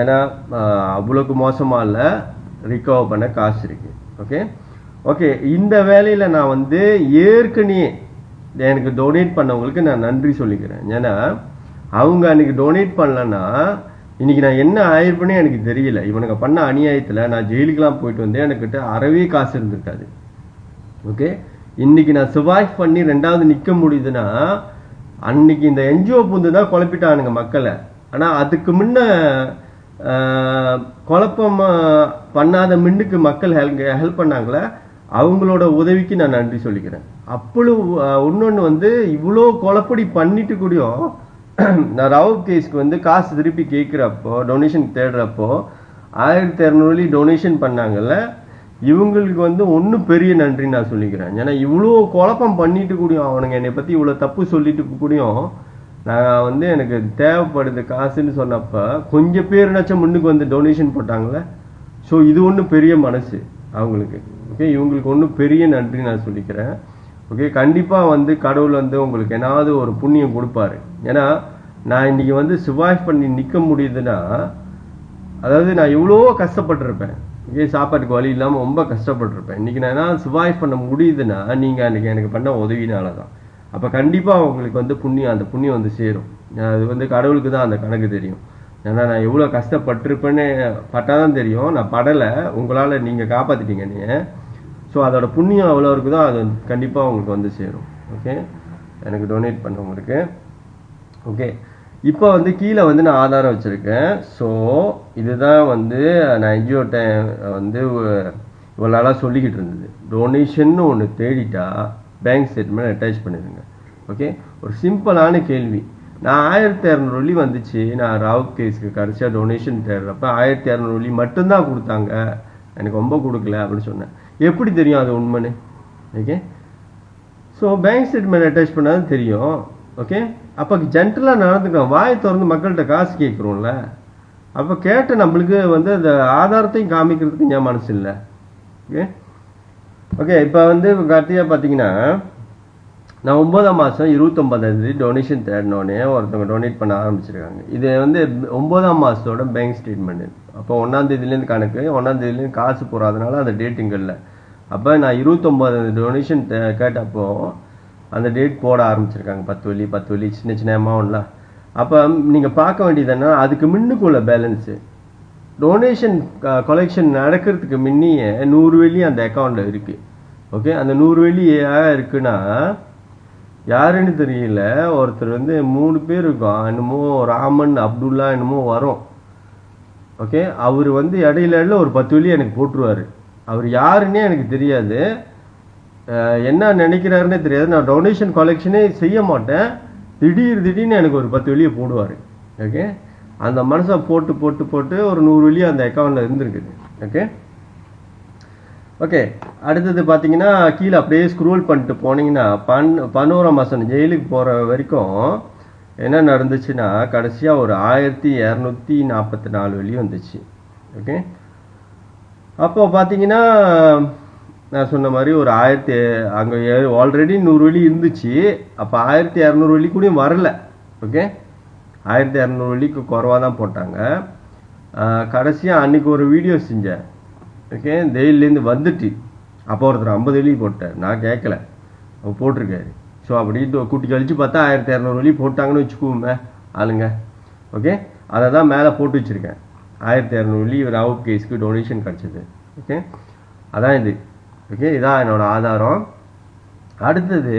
ஏன்னா அவ்வளோக்கு மோசமாக இல்லை, ரிகவர் பண்ண காசு இருக்குது. ஓகே ஓகே இந்த வேலையில் நான் வந்து ஏற்கனவே எனக்கு டொனேட் பண்ணவங்களுக்கு நான் நன்றி சொல்லிக்கிறேன். ஏன்னா அவங்க அன்றைக்கி டொனேட் பண்ணலன்னா இன்றைக்கி நான் என்ன ஆயிருப்பேனே எனக்கு தெரியல. இவனுக்கு பண்ண அநியாயத்தில் நான் ஜெயிலுக்கெலாம் போயிட்டு வந்தேன், எனக்கிட்ட அறவே காசு இருந்திருக்காது. ஓகே, இன்றைக்கி நான் சர்வைவ் பண்ணி 2வது நிற்க முடியுதுன்னா அன்றைக்கி இந்த என்ஜிஓ புந்து தான் குழப்பிட்டானுங்க மக்களை. ஆனால் அதுக்கு முன்ன குழப்பம் பண்ணாத மின்னுக்கு மக்கள் ஹெல்ப் பண்ணாங்களே, அவங்களோட உதவிக்கு நான் நன்றி சொல்லிக்கிறேன். அப்பொழுது இன்னொன்று வந்து இவ்வளோ குழப்படி பண்ணிட்டு கூடயும் நான் ராவ் கேஸ்க்கு வந்து காசு திருப்பி கேட்குறப்போ, டொனேஷன் தேடுறப்போ 1,200 டொனேஷன் பண்ணாங்கல்ல, இவங்களுக்கு வந்து ஒன்றும் பெரிய நன்றி நான் சொல்லிக்கிறேன். ஏன்னா இவ்வளோ குழப்பம் பண்ணிட்டு கூடயும், அவனுங்க என்னை பற்றி இவ்வளோ தப்பு சொல்லிட்டு கூடயும் நான் வந்து எனக்கு தேவைப்படுது காசுன்னு சொன்னப்போ கொஞ்சம் பேருனாச்சும் முன்னுக்கு வந்து டொனேஷன் போட்டாங்களே. ஸோ இது ஒன்றும் பெரிய மனசு அவங்களுக்கு. ஓகே, இவங்களுக்கு ஒன்றும் பெரிய நன்றி நான் சொல்லிக்கிறேன். ஓகே, கண்டிப்பாக வந்து கடவுள் வந்து உங்களுக்கு ஏதாவது ஒரு புண்ணியம் கொடுப்பாரு. ஏன்னா நான் இன்றைக்கி வந்து சர்வைவ் பண்ணி நிற்க முடியுதுன்னா, அதாவது நான் இவ்வளோ கஷ்டப்பட்டுருப்பேன். ஓகே, சாப்பாட்டுக்கு வழி இல்லாமல் ரொம்ப கஷ்டப்பட்டுருப்பேன். இன்றைக்கி நான் என்ன சர்வைவ் பண்ண முடியுதுன்னா நீங்கள் அன்றைக்கி எனக்கு பண்ண உதவினால தான். அப்போ கண்டிப்பாக உங்களுக்கு வந்து புண்ணியம், அந்த புண்ணியம் வந்து சேரும். அது வந்து கடவுளுக்கு தான் அந்த கணக்கு தெரியும். ஏன்னா நான் எவ்வளோ கஷ்டப்பட்டிருப்பேன்னு பட்டாதான் தெரியும். நான் படலை, உங்களால் நீங்கள் காப்பாற்றிட்டீங்க நீங்கள். ஸோ அதோட புண்ணியம் அவ்வளோ இருக்குதோ அது கண்டிப்பாக உங்களுக்கு வந்து சேரும். ஓகே, எனக்கு டொனேட் பண்ணவங்களுக்கு. ஓகே, இப்போ வந்து கீழே வந்து நான் ஆதாரம் வச்சுருக்கேன். ஸோ இதுதான் வந்து நான் என்ஜிஓட்ட வந்து இவ்வளோ நாளாக சொல்லிக்கிட்டு இருந்தது. டொனேஷன்னு ஒன்று தேடிட்டா பேங்க் ஸ்டேட்மெண்ட் அட்டாச் பண்ணிடுங்க. ஓகே, ஒரு சிம்பிளான கேள்வி. நான் 1,200 வெள்ளி வந்துச்சு, நான் ராவ் கேஸ்க்கு கடைசியாக டொனேஷன் தேடுறப்ப 1,200 வெள்ளி மட்டும்தான் கொடுத்தாங்க, எனக்கு ரொம்ப கொடுக்கல அப்படின்னு சொன்னேன். எப்படி தெரியும் அது உண்மைன்னு? Okay, so bank statement attach பண்ணாதான் தெரியும். ஓகே, அப்போ ஜென்டலாக நடந்துக்கிறோம், வாயை திறந்து மக்கள்கிட்ட காசு கேட்குறோம்ல, அப்போ கேட்ட நம்மளுக்கு வந்து அந்த ஆதாரத்தையும் காமிக்கிறதுக்கு ஏன் மனசு இல்லை? ஓகே ஓகே இப்போ வந்து கடைசியாக பார்த்தீங்கன்னா நான் 9ஆம் மாதம் 29ஆம் தேதி டொனேஷன் தேடினோடனே ஒருத்தவங்க டொனேட் பண்ண ஆரம்பிச்சிருக்காங்க. இது வந்து 9ஆம் மாதத்தோட பேங்க் ஸ்டேட்மெண்ட்டு. அப்போ 1ஆம் தேதியிலேருந்து கணக்கு, 1ஆம் தேதியிலேருந்து காசு போகாதனால அந்த டேட் இங்கே இல்லை. அப்போ நான் 29 டொனேஷன் கேட்டப்போ அந்த டேட் போட ஆரம்பிச்சிருக்காங்க. 10 வெள்ளி சின்ன சின்ன அமௌண்ட்லாம். அப்போ நீங்கள் பார்க்க வேண்டியது என்ன, அதுக்கு முன்னுக்குள்ள பேலன்ஸு டொனேஷன் கலெக்ஷன் நடக்கிறதுக்கு முன்னையே 100 வெள்ளி அந்த அக்கௌண்ட்டில் இருக்குது. ஓகே, அந்த 100 வெள்ளி இருக்குன்னா யாருன்னு தெரியல, ஒருத்தர் வந்து 3 பேர் இருக்கும், என்னமோ ராமன் அப்துல்லா என்னமோ வரும். ஓகே, அவர் வந்து இடையில ஒரு 10 வெள்ளி எனக்கு போட்டுருவார். அவர் யாருன்னே எனக்கு தெரியாது, என்ன நினைக்கிறாருன்னே தெரியாது. நான் டொனேஷன் கலெக்ஷனே செய்ய மாட்டேன், திடீர்னு எனக்கு ஒரு 10 வெள்ளியை போடுவார். ஓகே, அந்த மனசை போட்டு போட்டு போட்டு ஒரு 100 வெள்ளி அந்த அக்கௌண்ட்டில் இருந்துருக்குது. ஓகே ஓகே அடுத்தது பார்த்தீங்கன்னா கீழே அப்படியே ஸ்க்ரோல் பண்ணிட்டு போனீங்கன்னா 11ஆம் மாதம் ஜெயிலுக்கு போகிற வரைக்கும் என்ன நடந்துச்சுன்னா கடைசியாக ஒரு 1,244 வெள்ளி வந்துச்சு. ஓகே, அப்போ பார்த்தீங்கன்னா நான் சொன்ன மாதிரி ஒரு அங்கே ஆல்ரெடி 100 வெள்ளி இருந்துச்சு. அப்போ 1,200 வெள்ளி கூடயும் வரல. ஓகே, 1,200 வெள்ளிக்கு குறவாக தான் போட்டாங்க. கடைசியாக அன்றைக்கி ஒரு வீடியோ செஞ்சேன். ஓகே, ஜெயிலேருந்து வந்துட்டு அப்போ ஒருத்தர் 50 வெள்ளி போட்டார், நான் கேட்கல, அவர் போட்டிருக்காரு. ஸோ அப்படின்ட்டு கூட்டி கழிச்சு பார்த்தா 1,200 வெள்ளி போட்டாங்கன்னு வச்சுக்குவோமே ஆளுங்க. ஓகே, அதை தான் மேலே போட்டு வச்சுருக்கேன். 1,200 வெள்ளி ராவ் கேஸ்க்கு டொனேஷன் கிடச்சிது. ஓகே, அதான் இது. ஓகே, இதான் என்னோட ஆதாரம். அடுத்தது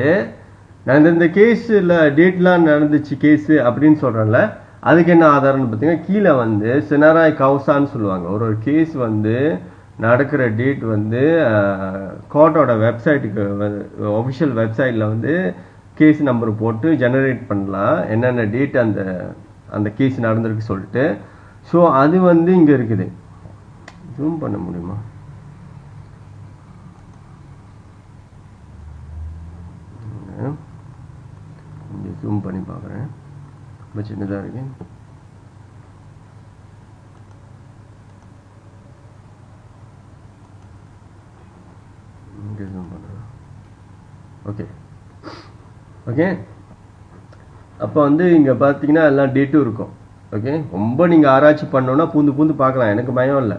நான் இந்த கேஸில் டேட்லாம் நடந்துச்சு கேஸு அப்படின்னு சொல்கிறேன்ல, அதுக்கு என்ன ஆதாரம்னு பார்த்தீங்கன்னா கீழே வந்து சினராய் கவுசான்னு சொல்லுவாங்க. ஒரு கேஸ் வந்து நடக்கிற டேட் வந்து கோர்ட்டோட வெப்சைட்டுக்கு ஒஃபிஷியல் வெப்சைட்டில் வந்து கேஸ் நம்பர் போட்டு ஜெனரேட் பண்ணலாம், என்னென்ன டேட் அந்த கேஸ் நடந்திருக்கு சொல்லிட்டு. ஸோ அது வந்து இங்கே இருக்குது. ஜூம் பண்ண முடியுமா? ஜூம் பண்ணி பார்க்குறேன். ரொம்ப சின்னதாக இருக்கு. இங்கே ஜூம் பண்ணுறேன். Okay okay. அப்போ வந்து இங்கே பார்த்தீங்கன்னா எல்லாம் டேட்டும் இருக்கும். ஓகே, ரொம்ப நீங்கள் ஆராய்ச்சி பண்ணோன்னா பூந்து பார்க்கலாம், எனக்கு பயம் இல்லை.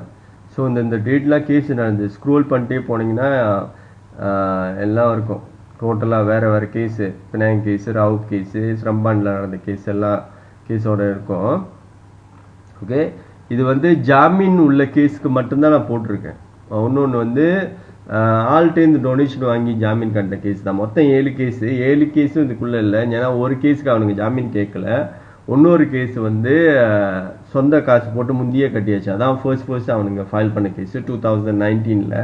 ஸோ இந்த டேட்லாம் கேஸ் நடந்து ஸ்க்ரோல் பண்ணிட்டே போனீங்கன்னா எல்லாம் இருக்கும். டோட்டலாக வேறு case, Penang case, Raub case, ஸ்ரம்பானில் நடந்த கேஸ் எல்லாம் கேஸோட இருக்கும். ஓகே, இது வந்து ஜாமீன் உள்ள கேஸுக்கு மட்டும்தான் நான் போட்டிருக்கேன். இன்னொன்று வந்து ஆள்கிட்டேருந்து டொனேஷன் வாங்கி ஜாமீன் கட்ட கேஸ் தான். மொத்தம் 7 கேஸு. 7 கேஸும் இதுக்குள்ளே இல்லை. ஏன்னா ஒரு கேஸுக்கு அவனுக்கு ஜாமீன் கேட்கல. இன்னொரு கேஸ் வந்து சொந்த காசு போட்டு முந்தியே கட்டியாச்சு. அதான் ஃபர்ஸ்ட் அவனுங்க ஃபைல் பண்ண கேஸு 2019.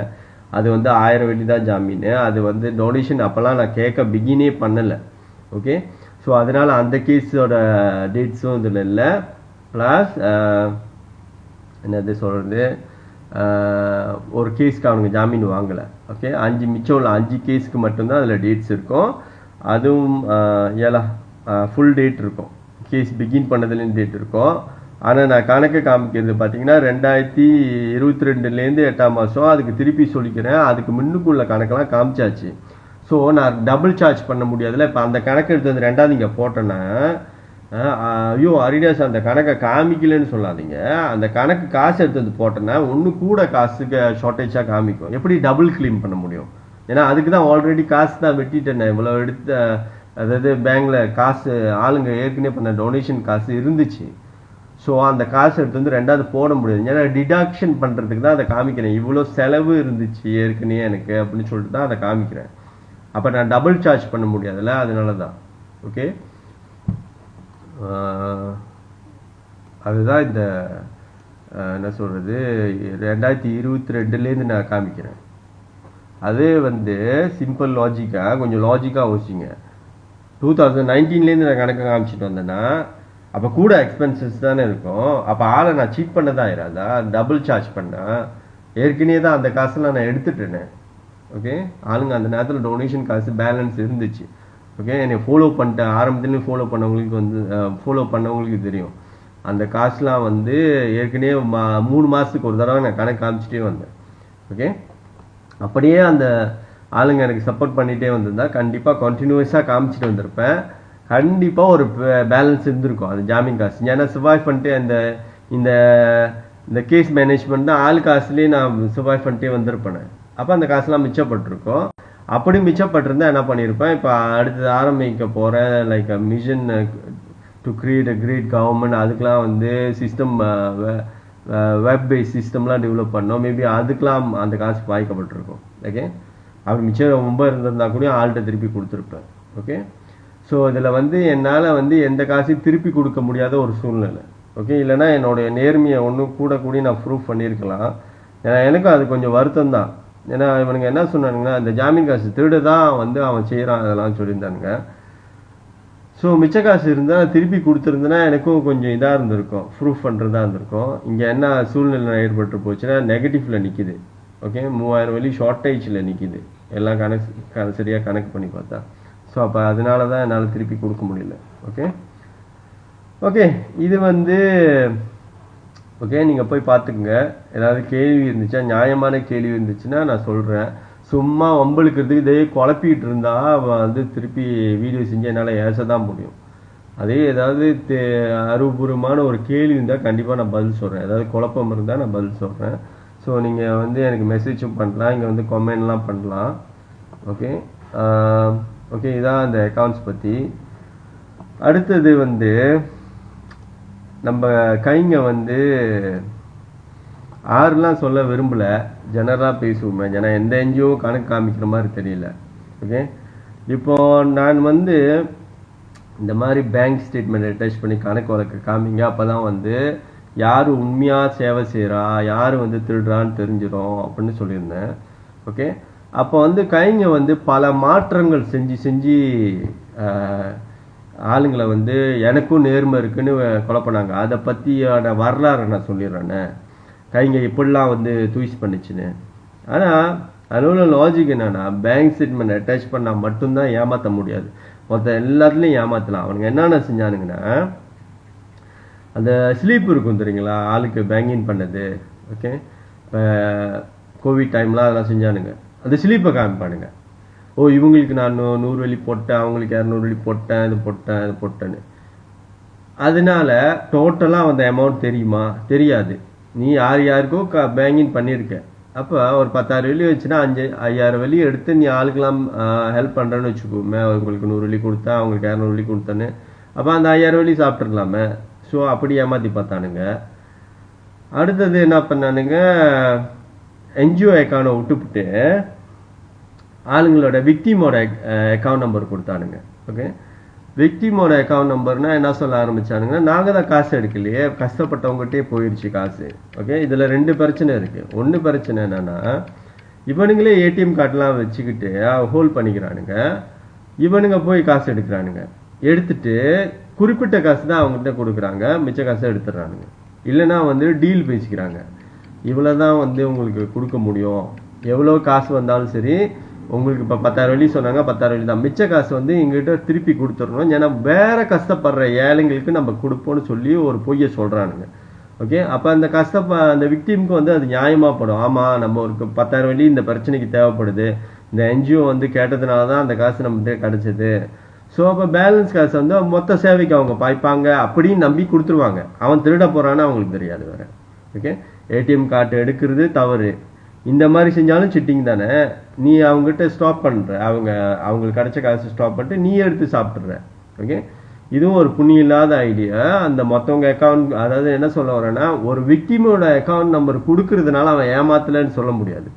அது வந்து 1000 வெள்ளி தான் ஜாமீன். அது வந்து டொனேஷன் அப்போல்லாம் நான் கேட்க பிகினே பண்ணலை. ஓகே, ஸோ அதனால் அந்த கேஸோட டேட்ஸும் இதில் இல்லை. ப்ளஸ் என்னது சொல்கிறது, ஒரு கேஸ்க்கு அவனுங்க ஜாமீன் வாங்கலை. ஓகே, மிச்சம் உள்ள 5 கேஸுக்கு மட்டும்தான் அதில் டேட்ஸ் இருக்கும். அதுவும் ஃபுல் டேட் இருக்கும். கேஸ் பிகின் பண்ணதுலேருந்து டேட் இருக்கும். ஆனால் நான் கணக்கு காமிக்கிறது பார்த்தீங்கன்னா 2022 8ஆம் மாதம். அதுக்கு திருப்பி சொல்லிக்கிறேன், அதுக்கு முன்னுக்குள்ள கணக்கெல்லாம் காமிச்சாச்சு. ஸோ நான் டபுள் சார்ஜ் பண்ண முடியாதுல்ல. இப்போ அந்த கணக்கு எடுத்து வந்து 2ஆவது இங்கே போட்டேன்னா, ஐயோ அரிடாஸ் அந்த கணக்கை காமிக்கலன்னு சொல்லாதீங்க. அந்த கணக்கு காசு எடுத்து வந்து போட்டேன்னா ஒன்று கூட காசுக்கு ஷார்ட்டேஜாக காமிக்கும். எப்படி டபுள் கிளைம் பண்ண முடியும்? ஏன்னா அதுக்கு தான் ஆல்ரெடி காசு தான் வெட்டிட்டேன். இவ்வளோ எடுத்த, அதாவது பேங்க்கில் காசு ஆளுங்க ஏற்கனவே பண்ண டொனேஷன் காசு இருந்துச்சு. ஸோ அந்த காசு எடுத்து வந்து 2ஆவது போட முடியாது. ஏன்னா டிடக்ஷன் பண்ணுறதுக்கு தான் அதை காமிக்கிறேன். இவ்வளோ செலவு இருந்துச்சு ஏற்கனவே எனக்கு அப்படின்னு சொல்லிட்டு தான் அதை காமிக்கிறேன். அப்போ நான் டபுள் சார்ஜ் பண்ண முடியாதுல்ல, அதனால தான். ஓகே, அதுதான் இந்த என்ன சொல்கிறது 2022 நான் காமிக்கிறேன். அதே வந்து சிம்பிள் லாஜிக்காக கொஞ்சம் லாஜிக்காக யோசிச்சிங்க. 2019 நான் கணக்கு காமிச்சிட்டு வந்தேன்னா அப்போ கூட எக்ஸ்பென்சஸ் தானே இருக்கும். அப்போ ஆளை நான் சீட் பண்ணதான் ஆயிராதா? டபுள் சார்ஜ் பண்ணால் ஏற்கனவே தான் அந்த காசெல்லாம் நான் எடுத்துட்டேனே. ஓகே, ஆளுங்க அந்த நேரத்தில் டொனேஷன் காசு பேலன்ஸ் இருந்துச்சு. ஓகே, என்னை ஃபாலோ பண்ணிட்டேன். ஆரம்பத்துலேயும் ஃபாலோ பண்ணவங்களுக்கு தெரியும். அந்த காசுலாம் வந்து ஏற்கனவே 3 மாதத்துக்கு ஒரு தடவை நான் கணக்கு காமிச்சிட்டே வந்தேன். ஓகே, அப்படியே அந்த ஆளுங்க எனக்கு சப்போர்ட் பண்ணிகிட்டே வந்திருந்தா கண்டிப்பாக கண்டினியூஸாக காமிச்சிட்டு வந்திருப்பேன். கண்டிப்பாக ஒரு பேலன்ஸ் இருந்திருக்கும் அது ஜாமீன் காசு. ஏன்னா சர்வைவ் பண்ணிட்டு இந்த கேஸ் மேனேஜ்மெண்ட் தான் ஆள் காசுலேயே நான் சர்வைவ் பண்ணிட்டே வந்திருப்பேன். அப்போ அந்த காசுலாம் மிச்சப்பட்டிருக்கும். அப்படி மிச்சப்பட்டிருந்தா என்ன பண்ணியிருப்பேன், இப்போ அடுத்தது ஆரம்பிக்க போகிறேன் like mission to create a great government. அதுக்கெலாம் வந்து சிஸ்டம் வெப் பேஸ் சிஸ்டம்லாம் டெவலப் பண்ணோம். மேபி அதுக்கெலாம் அந்த காசு வாய்க்கப்பட்டிருக்கும். ஓகே, அப்படி மிச்சம் ரொம்ப இருந்திருந்தா கூட ஆள்கிட்ட திருப்பி கொடுத்துருப்பேன். ஓகே, ஸோ இதில் வந்து என்னால் வந்து எந்த காசையும் திருப்பி கொடுக்க முடியாத ஒரு சூழ்நிலை. ஓகே, இல்லைனா என்னுடைய நேர்மையை ஒன்றும் கூட நான் ப்ரூஃப் பண்ணியிருக்கலாம். ஏன்னா எனக்கும் அது கொஞ்சம் வருத்தம் தான். ஏன்னா இவனுங்க என்ன சொன்னானுங்கன்னா, இந்த ஜாமீன் காசு திருடு தான் வந்து அவன் செய்கிறான் அதெல்லாம் சொல்லியிருந்தானுங்க. ஸோ மிச்ச காசு இருந்தால் திருப்பி கொடுத்துருந்தேன்னா எனக்கும் கொஞ்சம் இதாக இருந்திருக்கும், ப்ரூஃப் பண்ணுறதா இருந்திருக்கும். இங்கே என்ன சூழ்நிலை ஏற்பட்டு போச்சுன்னா நெகட்டிவில் நிற்கிது. ஓகே, 3000 வெள்ளி ஷார்ட்டேஜில் நிற்கிது. எல்லாம் சரியாக கணக்கு பண்ணி பார்த்தா. ஸோ அப்போ அதனால தான் என்னால் திருப்பி கொடுக்க முடியல. ஓகே ஓகே, இது வந்து ஓகே, நீங்கள் போய் பார்த்துக்குங்க. ஏதாவது கேள்வி இருந்துச்சா, நியாயமான கேள்வி இருந்துச்சுன்னா நான் சொல்கிறேன். சும்மா வம்பளுக்கிறதுக்கு இதே குழப்பிக்கிட்டு இருந்தால் வந்து திருப்பி வீடியோ செஞ்சு என்னால் ஏச தான் முடியும். அதே ஏதாவது அறிவுபூர்வமான ஒரு கேள்வி இருந்தால் கண்டிப்பாக நான் பதில் சொல்கிறேன். ஏதாவது குழப்பம் இருந்தால் நான் பதில் சொல்கிறேன். ஸோ நீங்கள் வந்து எனக்கு மெசேஜும் பண்ணலாம், இங்கே வந்து கமெண்ட்லாம் பண்ணலாம். ஓகே ஓகே, இதான் அந்த அக்கௌண்ட்ஸ் பற்றி. அடுத்தது வந்து நம்ம கைங்க வந்து ஆறுலாம் சொல்ல விரும்பலை, ஜெனரலாக பேசுவோமே. ஏன்னா எந்த என்ஜிஓ கணக்கு காமிக்கிற மாதிரி தெரியல. ஓகே, இப்போ நான் வந்து இந்த மாதிரி பேங்க் ஸ்டேட்மெண்ட் அட்டாச் பண்ணி கணக்கு வழக்கு காமிங்க. அப்போ தான் வந்து யார் உண்மையாக சேவை செய்கிறா, யார் வந்து திருடுறான்னு தெரிஞ்சிடும் அப்படின்னு சொல்லியிருந்தேன். ஓகே, அப்போ வந்து கைங்க வந்து பல மாற்றங்கள் செஞ்சு ஆளுங்களை வந்து எனக்கும் நேர்மை இருக்குன்னு கொலை பண்ணாங்க. அதை பற்றியான வரலாறு நான் சொல்லிடுறேன்னே, கைங்க எப்படிலாம் வந்து ட்வீட் பண்ணிச்சுன்னு. ஆனால் அதோட லாஜிக் என்னன்னா, பேங்க் ஸ்டேட்மெண்ட் அட்டாச் பண்ணால் மட்டும்தான் ஏமாற்ற முடியாது. மொத்த எல்லாத்துலேயும் ஏமாற்றலாம். அவனுங்க என்னென்ன செஞ்சானுங்கன்னா, அந்த ஸ்லீப் இருக்கும் தெரியுங்களா, ஆளுக்கு பேங்கிங் பண்ணது. ஓகே, இப்போ கோவிட் டைம்லாம் அதெல்லாம் செஞ்சானுங்க. அந்த ஸ்லீப்பை காமிப்பானுங்க. இவங்களுக்கு நான் 100 வெள்ளி போட்டேன், அவங்களுக்கு 200 வெள்ளி போட்டேன், இது போட்டேன்னு. அதனால டோட்டலாக அந்த அமௌண்ட் தெரியுமா? தெரியாது. நீ யாருக்கோ பேங்கிங் பண்ணியிருக்க. அப்போ ஒரு 10,000 வெள்ளி வச்சுன்னா 5,000 வெள்ளி எடுத்து நீ ஆளுக்கெல்லாம் ஹெல்ப் பண்ணுறேன்னு வச்சுக்கோமே. உங்களுக்கு 100 வெள்ளி கொடுத்தா, அவங்களுக்கு 200 வெள்ளி கொடுத்தேன்னு. அப்போ அந்த 5,000 வெள்ளி சாப்பிட்ருக்கலாமே. ஸோ அப்படி ஏமாற்றி பார்த்தானுங்க. அடுத்தது என்ன பண்ணானுங்க, என்ஜிஓ அக்கௌண்ட்டை விட்டுவிட்டு ஆளுங்களோட விக்டிமோட அக்கௌண்ட் நம்பர் கொடுத்தானுங்க. ஓகே, விக்டிமோட அக்கௌண்ட் நம்பர்னா என்ன சொல்ல ஆரம்பிச்சானுங்கன்னா, நாங்கள் தான் காசு எடுக்கலையே, கஷ்டப்பட்டவங்ககிட்டே போயிடுச்சு காசு. ஓகே, இதில் 2 பிரச்சனை இருக்குது. ஒன்று பிரச்சனை என்னன்னா, இவனுங்களே ஏடிஎம் கார்டெலாம் வச்சுக்கிட்டு ஹோல்ட் பண்ணிக்கிறானுங்க. இவனுங்க போய் காசு எடுக்கிறானுங்க. எடுத்துட்டு குறிப்பிட்ட காசு தான் அவங்ககிட்ட கொடுக்குறாங்க, மிச்ச காசை எடுத்துடுறானுங்க. இல்லைன்னா டீல் பேசிக்கிறாங்க. இவ்வளோ தான் உங்களுக்கு கொடுக்க முடியும், எவ்வளோ காசு வந்தாலும் சரி. உங்களுக்கு இப்போ 10,000 வெள்ளி சொன்னாங்க, 10,000 வெள்ளி தான். மிச்ச காசு எங்ககிட்ட திருப்பி கொடுத்துடணும். ஏன்னா வேற கஷ்டப்படுற ஏழைங்களுக்கு நம்ம கொடுப்போம்னு சொல்லி ஒரு பொய்யை சொல்கிறானுங்க. ஓகே, அப்போ அந்த அந்த விக்டிமுக்கு அது நியாயமாக படும். ஆமாம், நம்ம ஒரு 10,000 வெள்ளி இந்த பிரச்சனைக்கு தேவைப்படுது, இந்த என்ஜிஓ கேட்டதுனால தான் அந்த காசு நம்மகிட்ட கிடைச்சது. ஸோ அப்போ பேலன்ஸ் காசு மொத்த சேவைக்கு அவங்க பாய்ப்பாங்க அப்படின்னு நம்பி கொடுத்துருவாங்க. அவன் திருட போகிறான்னு அவங்களுக்கு தெரியாது வேற. ஓகே, ஏடிஎம் கார்டு எடுக்கிறது தவறு, இந்த மாதிரி செஞ்சாலும் சிட்டிங் தானே. நீ அவங்ககிட்ட ஸ்டாப் பண்ணுற, அவங்களுக்கு கிடைச்ச காசு ஸ்டாப் பண்ணிட்டு நீ எடுத்து சாப்பிட்ற. ஓகே, இதுவும் ஒரு புண்ணியம் இல்லாத ஐடியா. அந்த மற்றவங்க அக்கௌண்ட், அதாவது என்ன சொல்ல வரேன்னா, ஒரு விக்டிமோட அக்கௌண்ட் நம்பர் கொடுக்கறதுனால அவன் ஏமாத்தலைன்னு சொல்ல முடியாது.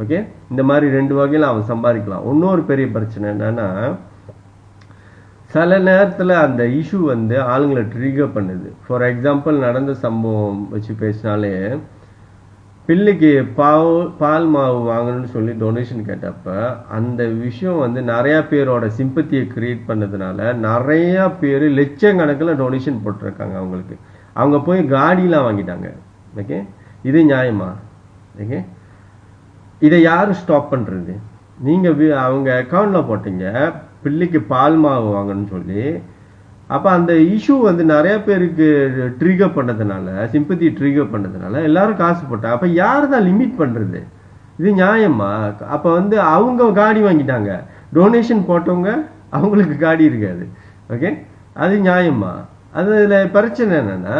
ஓகே, இந்த மாதிரி 2 வகையில் அவன் சம்பாதிக்கலாம். இன்னொரு பெரிய பிரச்சனை என்னன்னா, சில நேரத்தில் அந்த இஷ்யூ ஆளுங்களை ட்ரிகர் பண்ணுது. ஃபார் எக்ஸாம்பிள், நடந்த சம்பவம் வச்சு பேசினாலே, பிள்ளைக்கு பால் மாவு வாங்கணும்னு சொல்லி டொனேஷன் கேட்டப்ப அந்த விஷயம் நிறையா பேரோட சிம்பத்தியை கிரியேட் பண்ணதுனால நிறையா பேர் லட்சக்கணக்கில் டொனேஷன் போட்டிருக்காங்க அவங்களுக்கு. அவங்க போய் காடிலாம் வாங்கிட்டாங்க. ஓகே, இது நியாயமா? ஓகே, இதை யார் ஸ்டாப் பண்ணுறது? நீங்கள் அவங்க அக்கௌண்ட்டில் போட்டீங்க பிள்ளைக்கு பால் மாவு வாங்கணும்னு சொல்லி. அப்போ அந்த இஷ்யூ நிறைய பேருக்கு ட்ரிகர் பண்ணதுனால, சிம்பத்தி ட்ரிகர் பண்ணதுனால எல்லாரும் காசு போட்டாங்க. அப்போ யார் தான் லிமிட் பண்ணுறது? இது நியாயமா? அப்போ அவங்க காடி வாங்கிட்டாங்க, டொனேஷன் போட்டவங்க அவங்களுக்கு காடி இருக்காது. ஓகே, அது நியாயமா? அதில் பிரச்சனை என்னன்னா,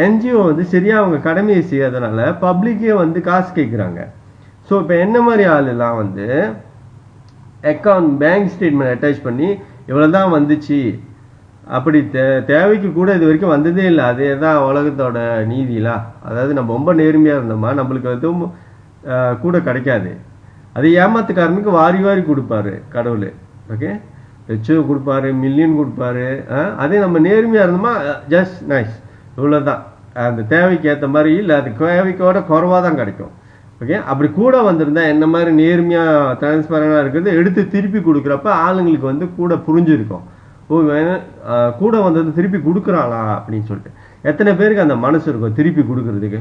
என்ஜிஓ சரியாக அவங்க கடமையை செய்யாதனால பப்ளிக்கே காசு கேட்குறாங்க. ஸோ இப்போ என்ன மாதிரி ஆளுலாம் அக்கௌண்ட் பேங்க் ஸ்டேட்மெண்ட் அட்டாச் பண்ணி இவ்வளோ தான் வந்துச்சு, அப்படி தேவைக்கு கூட இது வரைக்கும் வந்ததே இல்லை. அதே தான் உலகத்தோட நீதிலாம். அதாவது நம்ம ரொம்ப நேர்மையாக இருந்தோமா நம்மளுக்கு எதுவும் கூட கிடைக்காது. அது ஏமாத்துக்காரனுக்கு வாரி வாரி கொடுப்பாரு கடவுள். ஓகே, லட்சம் கொடுப்பாரு, மில்லியன் கொடுப்பாரு. அதே நம்ம நேர்மையாக இருந்தோமா ஜஸ்ட் நைஸ், இவ்வளோதான். அந்த தேவைக்கு ஏற்ற மாதிரி இல்லை, அது தேவைக்கோட குறைவாக தான் கிடைக்கும். ஓகே, அப்படி கூட வந்திருந்தா என்ன மாதிரி நேர்மையாக டிரான்ஸ்பரண்டாக இருக்கிறது எடுத்து திருப்பி கொடுக்குறப்ப ஆளுங்களுக்கு கூட புரிஞ்சிருக்கும். கூட வந்தது திருப்பி கொடுக்குறாளா அப்படின்னு சொல்லிட்டு. எத்தனை பேருக்கு அந்த மனசு இருக்கும் திருப்பி கொடுக்கறதுக்கு?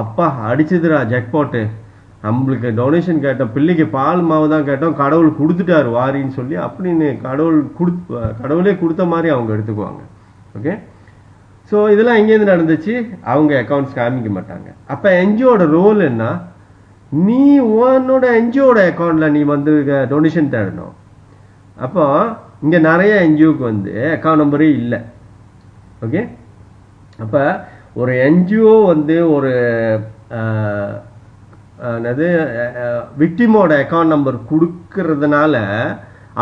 அப்பா அடிச்சதுரா ஜெக்பாட்டு, நம்மளுக்கு டொனேஷன் கேட்டோம், பிள்ளைக்கு பால் மாவு தான் கேட்டோம், கடவுள் கொடுத்துட்டாரு வாரின்னு சொல்லி அப்படின்னு கடவுளே கொடுத்த மாதிரி அவங்க எடுத்துக்குவாங்க. ஓகே, ஸோ இதெல்லாம் எங்கேருந்து நடந்துச்சு? அவங்க அக்கௌண்ட்ஸ் காமிக்க மாட்டாங்க. அப்போ என்ஜிஓட ரோல் என்ன? நீ உன்னோட என்ஜிஓட அக்கௌண்ட்டில் நீ டொனேஷன் தேடணும். அப்போ இங்கே நிறைய என்ஜிஓக்கு அக்கௌண்ட் நம்பரே இல்லை. ஓகே, அப்போ ஒரு என்ஜிஓ ஒரு என்னது விக்டிமோட அக்கௌண்ட் நம்பர் கொடுக்கறதுனால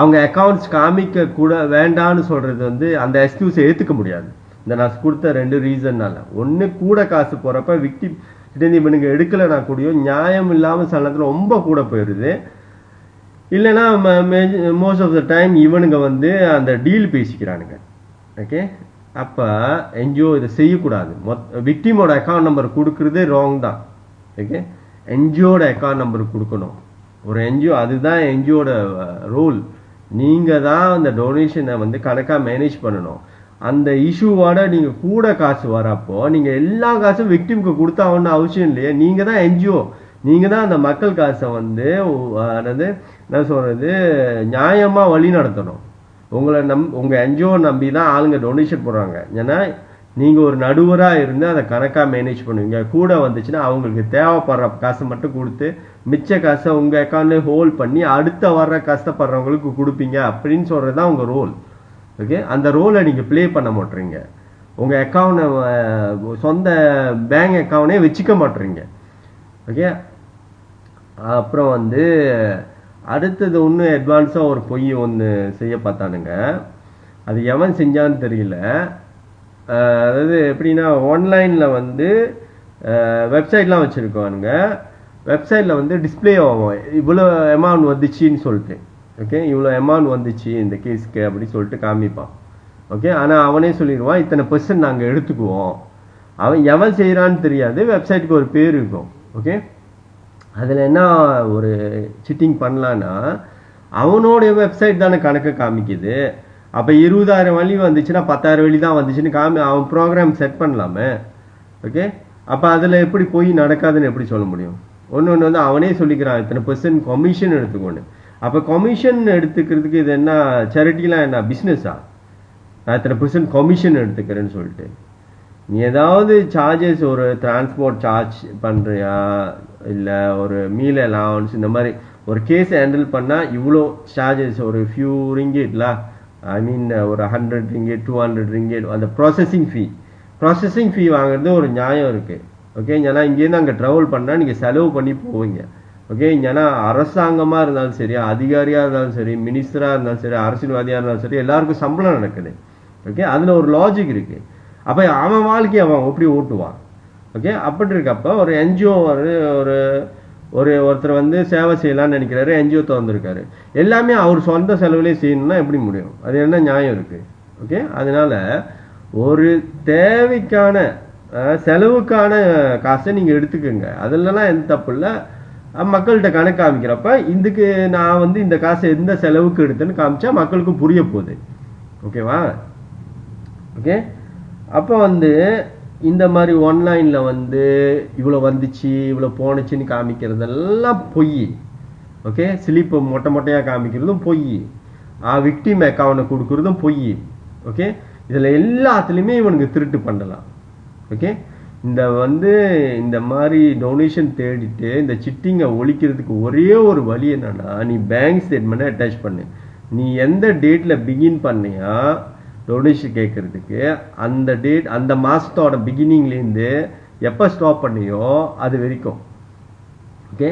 அவங்க அக்கௌண்ட்ஸ் காமிக்க கூட வேண்டான்னு சொல்கிறது அந்த எக்ஸ்கியூஸை ஏற்றுக்க முடியாது. இந்த நான் கொடுத்த 2 ரீசன்னால. ஒன்று, கூட காசு போகிறப்ப விக்டிம் இவனுங்க எடுக்கலைன்னா கூடிய நியாயம் இல்லாமல் சில நேரத்தில் ரொம்ப கூட போயிடுது. இல்லைன்னா மோஸ்ட் ஆஃப் த டைம் இவனுங்க அந்த டீல் பேசிக்கிறானுங்க. ஓகே, அப்போ என்ஜிஓ இதை செய்யக்கூடாது. விக்டிமோட அக்கௌண்ட் நம்பர் கொடுக்குறது ராங் தான். ஓகே, என்ஜிஓட அக்கௌண்ட் நம்பர் கொடுக்கணும் ஒரு என்ஜிஓ. அதுதான் என்ஜிஓட ரோல். நீங்கள் தான் அந்த டொனேஷனை கணக்காக மேனேஜ் பண்ணணும். அந்த இஷ்யூவோட நீங்கள் கூட காசு வரப்போ நீங்கள் எல்லா காசும் விக்டிமுக்கு கொடுத்தா ஒன்றும் அவசியம் இல்லையே. நீங்கள் தான் என்ஜிஓ, நீங்கள் தான் அந்த மக்கள் காசை என்னது என்ன சொல்கிறது நியாயமாக வழி நடத்தணும். உங்கள் என்ஜிஓ நம்பி தான் ஆளுங்க டொனேஷன் போடுறாங்க. ஏன்னா நீங்கள் ஒரு நடுவராக இருந்து அதை கணக்காக மேனேஜ் பண்ணுவீங்க. கூட வந்துச்சுன்னா அவங்களுக்கு தேவைப்படுற காசை மட்டும் கொடுத்து மிச்ச காசை உங்கள் அக்கௌண்ட்லேயே ஹோல்ட் பண்ணி அடுத்த வர்ற கஷ்டப்படுறவங்களுக்கு கொடுப்பீங்க அப்படின்னு சொல்கிறது தான் உங்கள் ரோல். ஓகே, அந்த ரோலை நீங்கள் ப்ளே பண்ண மாட்டீங்க. உங்கள் அக்கௌண்ட்டை சொந்த பேங்க் அக்கௌண்ட்டே வச்சுக்க மாட்டீங்க. ஓகே, அப்புறம் அடுத்தது ஒன்று அட்வான்ஸாக ஒரு பொய் ஒன்று செய்ய பார்த்தானுங்க. அது எவன் செஞ்சான்னு தெரியல. அதாவது எப்படின்னா ஆன்லைனில் வெப்சைட்லாம் வச்சுருக்கோனுங்க. வெப்சைட்டில் டிஸ்பிளே ஆகும் இவ்வளோ அமௌண்ட் வந்துச்சின்னு சொல்லிட்டு. ஓகே, இவ்வளோ அமௌண்ட் வந்துச்சு இந்த கேஸுக்கு அப்படி சொல்லிட்டு காமிப்பான். ஓகே, ஆனால் அவனே சொல்லிடுவான் இத்தனை % நாங்கள் எடுத்துக்குவோம். அவன் எவன் செய்கிறான்னு தெரியாது. வெப்சைட்டுக்கு ஒரு பேர் இருக்கும். ஓகே, அதில் என்ன ஒரு சிட்டிங் பண்ணலான்னா அவனோடைய வெப்சைட் தானே கணக்கு காமிக்குது. அப்போ 20,000 வழி வந்துச்சுன்னா 10,000 வழி தான் வந்துச்சுன்னு அவன் ப்ரோக்ராம் செட் பண்ணலாமே. ஓகே, அப்போ அதில் எப்படி போய் நடக்காதுன்னு எப்படி சொல்ல முடியும்? ஒன்று அவனே சொல்லிக்கிறான் இத்தனை % கமிஷன் எடுத்துக்கோன்னு. அப்போ கமிஷன் எடுத்துக்கிறதுக்கு இது என்ன சேரிட்டிலாம் என்ன பிஸ்னஸா? நான் இத்தனை % கமிஷன் எடுத்துக்கிறேன்னு சொல்லிட்டு நீ ஏதாவது சார்ஜஸ் ஒரு டிரான்ஸ்போர்ட் சார்ஜ் பண்ணுறியா, இல்லை ஒரு மீல் அலவன்ஸ், இந்த மாதிரி ஒரு கேஸ் ஹேண்டில் பண்ணால் இவ்வளோ சார்ஜஸ் ஒரு ஃபியூ ரிங்கேட்ல, ஐ மீன் ஒரு 100 ringgit 200 ringgit அந்த ப்ராசஸிங் ஃபீ வாங்குறது ஒரு நியாயம் இருக்குது. ஓகே, ஏன்னா இங்கேருந்து அங்கே ட்ராவல் பண்ணால் நீங்கள் செலவு பண்ணி போவீங்க. ஓகே, ஏன்னா அரசாங்கமாக இருந்தாலும் சரி, அதிகாரியாக இருந்தாலும் சரி, மினிஸ்டராக இருந்தாலும் சரி, அரசியல்வாதியாக இருந்தாலும் சரி, எல்லாருக்கும் சம்பளம் நடக்குது. ஓகே, அதில் ஒரு லாஜிக் இருக்குது. அப்போ அவன் வாழ்க்கையை அவன் எப்படி ஓட்டுவான்? ஓகே, அப்படி இருக்கப்போ ஒரு என்ஜிஓ ஒருத்தர் சேவை செய்யலாம்னு நினைக்கிறாரு, என்ஜிஓ திறந்துருக்காரு, எல்லாமே அவர் சொந்த செலவுலேயே செய்யணும்னா எப்படி முடியும்? அது என்ன நியாயம் இருக்குது? ஓகே, அதனால ஒரு தேவைக்கான செலவுக்கான காசை நீங்கள் எடுத்துக்கோங்க. அதிலலாம் எந்த தப்பு இல்லை. மக்கள்கிட்ட கணக்கு காமிக்கிறப்ப இதுக்கு நான் இந்த காசை எந்த செலவுக்கு எடுத்தேன்னு காமிச்சா மக்களுக்கு புரிய போகுது. ஓகேவா? ஓகே, அப்போ இந்த மாதிரி ஆன்லைனில் இவ்வளோ வந்துச்சு இவ்வளோ போனுச்சுன்னு காமிக்கிறதெல்லாம் பொய். ஓகே, ஸ்லிப்பு மொட்டையாக காமிக்கிறதும் பொய், விக்டிம் அக்கௌண்ட்டை கொடுக்குறதும் பொய். ஓகே, இதில் எல்லாத்துலேயுமே இவனுக்கு திருட்டு பண்ணலாம். ஓகே, இந்த மாதிரி டொனேஷன் தேடிட்டு இந்த சிட்டிங்கை ஒழிக்கிறதுக்கு ஒரே ஒரு வழி என்னன்னா, நீ பேங்க் ஸ்டேட்மெண்ட்டை அட்டாச் பண்ணு. நீ எந்த டேட்டில் பிகின் பண்ணியா டொனேஷன் கேட்கறதுக்கு, அந்த டேட் அந்த மாதத்தோட பிகினிங்லேருந்து எப்போ ஸ்டாப் பண்ணியோ அது வரைக்கும். ஓகே,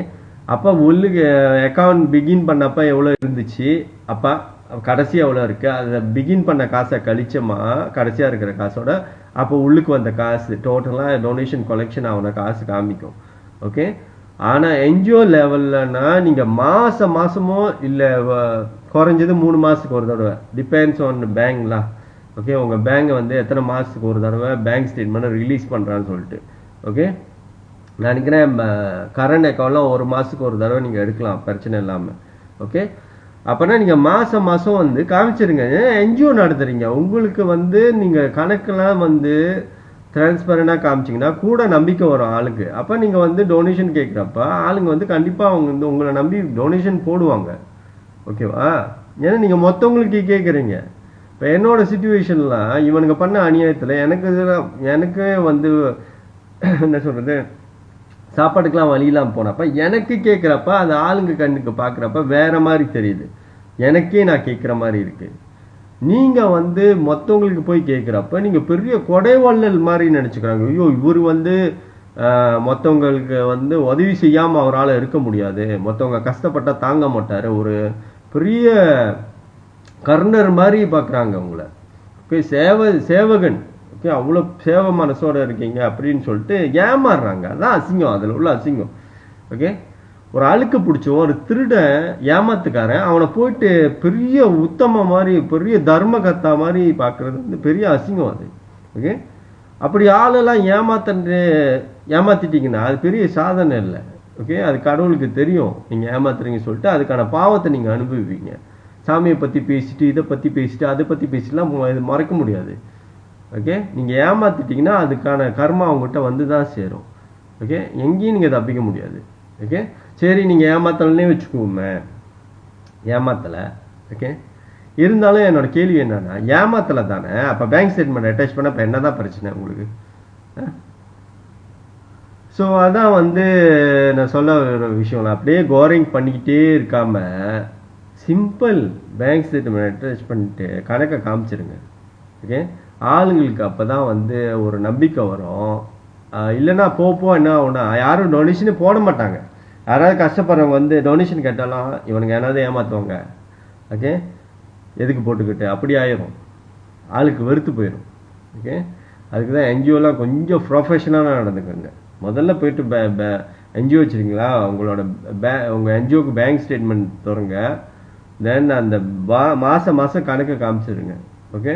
அப்போ உள்ளுக்கு அக்கௌண்ட் பிகின் பண்ணப்போ எவ்வளோ இருந்துச்சு, அப்போ கடைசி எவ்வளோ இருக்குது, அதை பிகின் பண்ண காசை கழிச்சோமா கடைசியாக இருக்கிற காசோட அப்போ உள்ளுக்கு வந்த காசு டோட்டலாக டொனேஷன் கலெக்ஷன் ஆகின காசு காமிக்கும். ஓகே, ஆனால் என்ஜிஓ லெவல்லனா நீங்கள் மாதமோ இல்லை குறைஞ்சது 3 மாதத்துக்கு ஒரு தடவை, டிபெண்ட்ஸ் ஆன் பேங்க்லாம். ஓகே, உங்கள் பேங்கை எத்தனை மாதத்துக்கு ஒரு தடவை பேங்க் ஸ்டேட்மெண்ட்டை ரிலீஸ் பண்ணுறான்னு சொல்லிட்டு. ஓகே, நான் நினைக்கிறேன் கரண்ட் அக்கௌண்ட்லாம் 1 மாதத்துக்கு ஒரு தடவை நீங்கள் எடுக்கலாம் பிரச்சனை இல்லாமல். ஓகே, அப்போனா நீங்கள் மாதம் காமிச்சிருங்க. என்ஜிஓ நடத்துறீங்க, உங்களுக்கு நீங்கள் கணக்கெல்லாம் டிரான்ஸ்பரண்டாக காமிச்சிங்கன்னா கூட நம்பிக்கை வரும் ஆளுக்கு. அப்போ நீங்கள் டொனேஷன் கேட்குறப்ப ஆளுங்க கண்டிப்பாக அவங்க உங்களை நம்பி டொனேஷன் போடுவாங்க. ஓகேவா? ஏன்னா நீங்கள் மொத்தவங்களுக்கு கேட்குறீங்க. இப்போ என்னோட சிச்சுவேஷன்லாம் இவனுங்க பண்ண அநியாயத்தில் எனக்கு என்ன சொல்கிறது, சாப்பாட்டுக்கெலாம் வழியெல்லாம் போனப்ப எனக்கு கேட்குறப்ப அது ஆளுங்க கண்ணுக்கு பார்க்குறப்ப வேற மாதிரி தெரியுது, எனக்கே நான் கேட்குற மாதிரி இருக்கு. நீங்கள் மற்றவங்களுக்கு போய் கேட்குறப்ப நீங்கள் பெரிய கொடைவள்ளல் மாதிரி நினச்சிக்கிறாங்க. ஐயோ இவர் மற்றவங்களுக்கு உதவி செய்யாமல் அவரால் இருக்க முடியாது, மற்றவங்க கஷ்டப்பட்டால் தாங்க மாட்டார், ஒரு பெரிய கர்ணர் மாதிரி பார்க்குறாங்க உங்களை. ஓகே, சேவகன். ஓகே, அவ்வளோ சேவை மனசோட இருக்கீங்க அப்படின்னு சொல்லிட்டு ஏமாறுறாங்க. அதான் அசிங்கம், அதில் உள்ள அசிங்கம். ஓகே, ஒரு அழுக்கு பிடிச்சோம் ஒரு திருடன் ஏமாத்துக்காரன் அவனை போயிட்டு பெரிய உத்தம மாதிரி பெரிய தர்மகர்த்தா மாதிரி பார்க்குறது பெரிய அசிங்கம் அது. ஓகே, அப்படி ஆளெல்லாம் ஏமாத்திட்டீங்கன்னா அது பெரிய சாதனை இல்லை. ஓகே, அது கடவுளுக்கு தெரியும் நீங்கள் ஏமாத்துறீங்கன்னு சொல்லிட்டு அதுக்கான பாவத்தை நீங்கள் அனுபவிப்பீங்க. சாமியை பற்றி பேசிட்டு இதை பற்றி பேசிட்டு அதை பற்றி பேசிட்டுலாம் இது மறைக்க முடியாது. ஓகே, நீங்கள் ஏமாத்திட்டீங்கன்னா அதுக்கான கர்மா அவங்ககிட்ட தான் சேரும். ஓகே, எங்கேயும் நீங்கள் தப்பிக்க முடியாது. ஓகே, சரி நீங்கள் ஏமாத்தலன்னே வச்சுக்குவோமே, ஏமாத்தலை. ஓகே, இருந்தாலும் என்னோட கேள்வி என்னன்னா, ஏமாத்தல தானே, அப்போ பேங்க் ஸ்டேட்மெண்ட் அட்டாச் பண்ண இப்போ என்னதான் பிரச்சனை உங்களுக்கு? ஸோ அதான் வந்து நான் சொல்ல ஒரு விஷயம், அப்படியே கோரிங் பண்ணிக்கிட்டே இருக்காம சிம்பிள் பேங்க் ஸ்டேட்மெண்ட் அட்டாச் பண்ணிட்டு கணக்கை காமிச்சிருங்க. ஓகே, ஆளுங்களுக்கு அப்போ தான் வந்து ஒரு நம்பிக்கை வரும். இல்லைன்னா போ என்ன ஆகுனா யாரும் டொனேஷனே போட மாட்டாங்க. யாராவது கஷ்டப்படுறவங்க வந்து டொனேஷன் கேட்டாலும் இவனுங்க ஏதாவது ஏமாற்றுவாங்க. ஓகே, எதுக்கு போட்டுக்கிட்டு அப்படி ஆயிரும், ஆளுக்கு வெறுத்து போயிடும். ஓகே, அதுக்கு தான் என்ஜிஓலாம் கொஞ்சம் ப்ரொஃபஷனலாக நடந்துக்கோங்க. முதல்ல போயிட்டு என்ஜிஓ வச்சுருக்கீங்களா, உங்களோட உங்கள் என்ஜிஓக்கு பேங்க் ஸ்டேட்மெண்ட் தருங்க. தென் அந்த மாதம் கணக்கை காமிச்சிருங்க. ஓகே,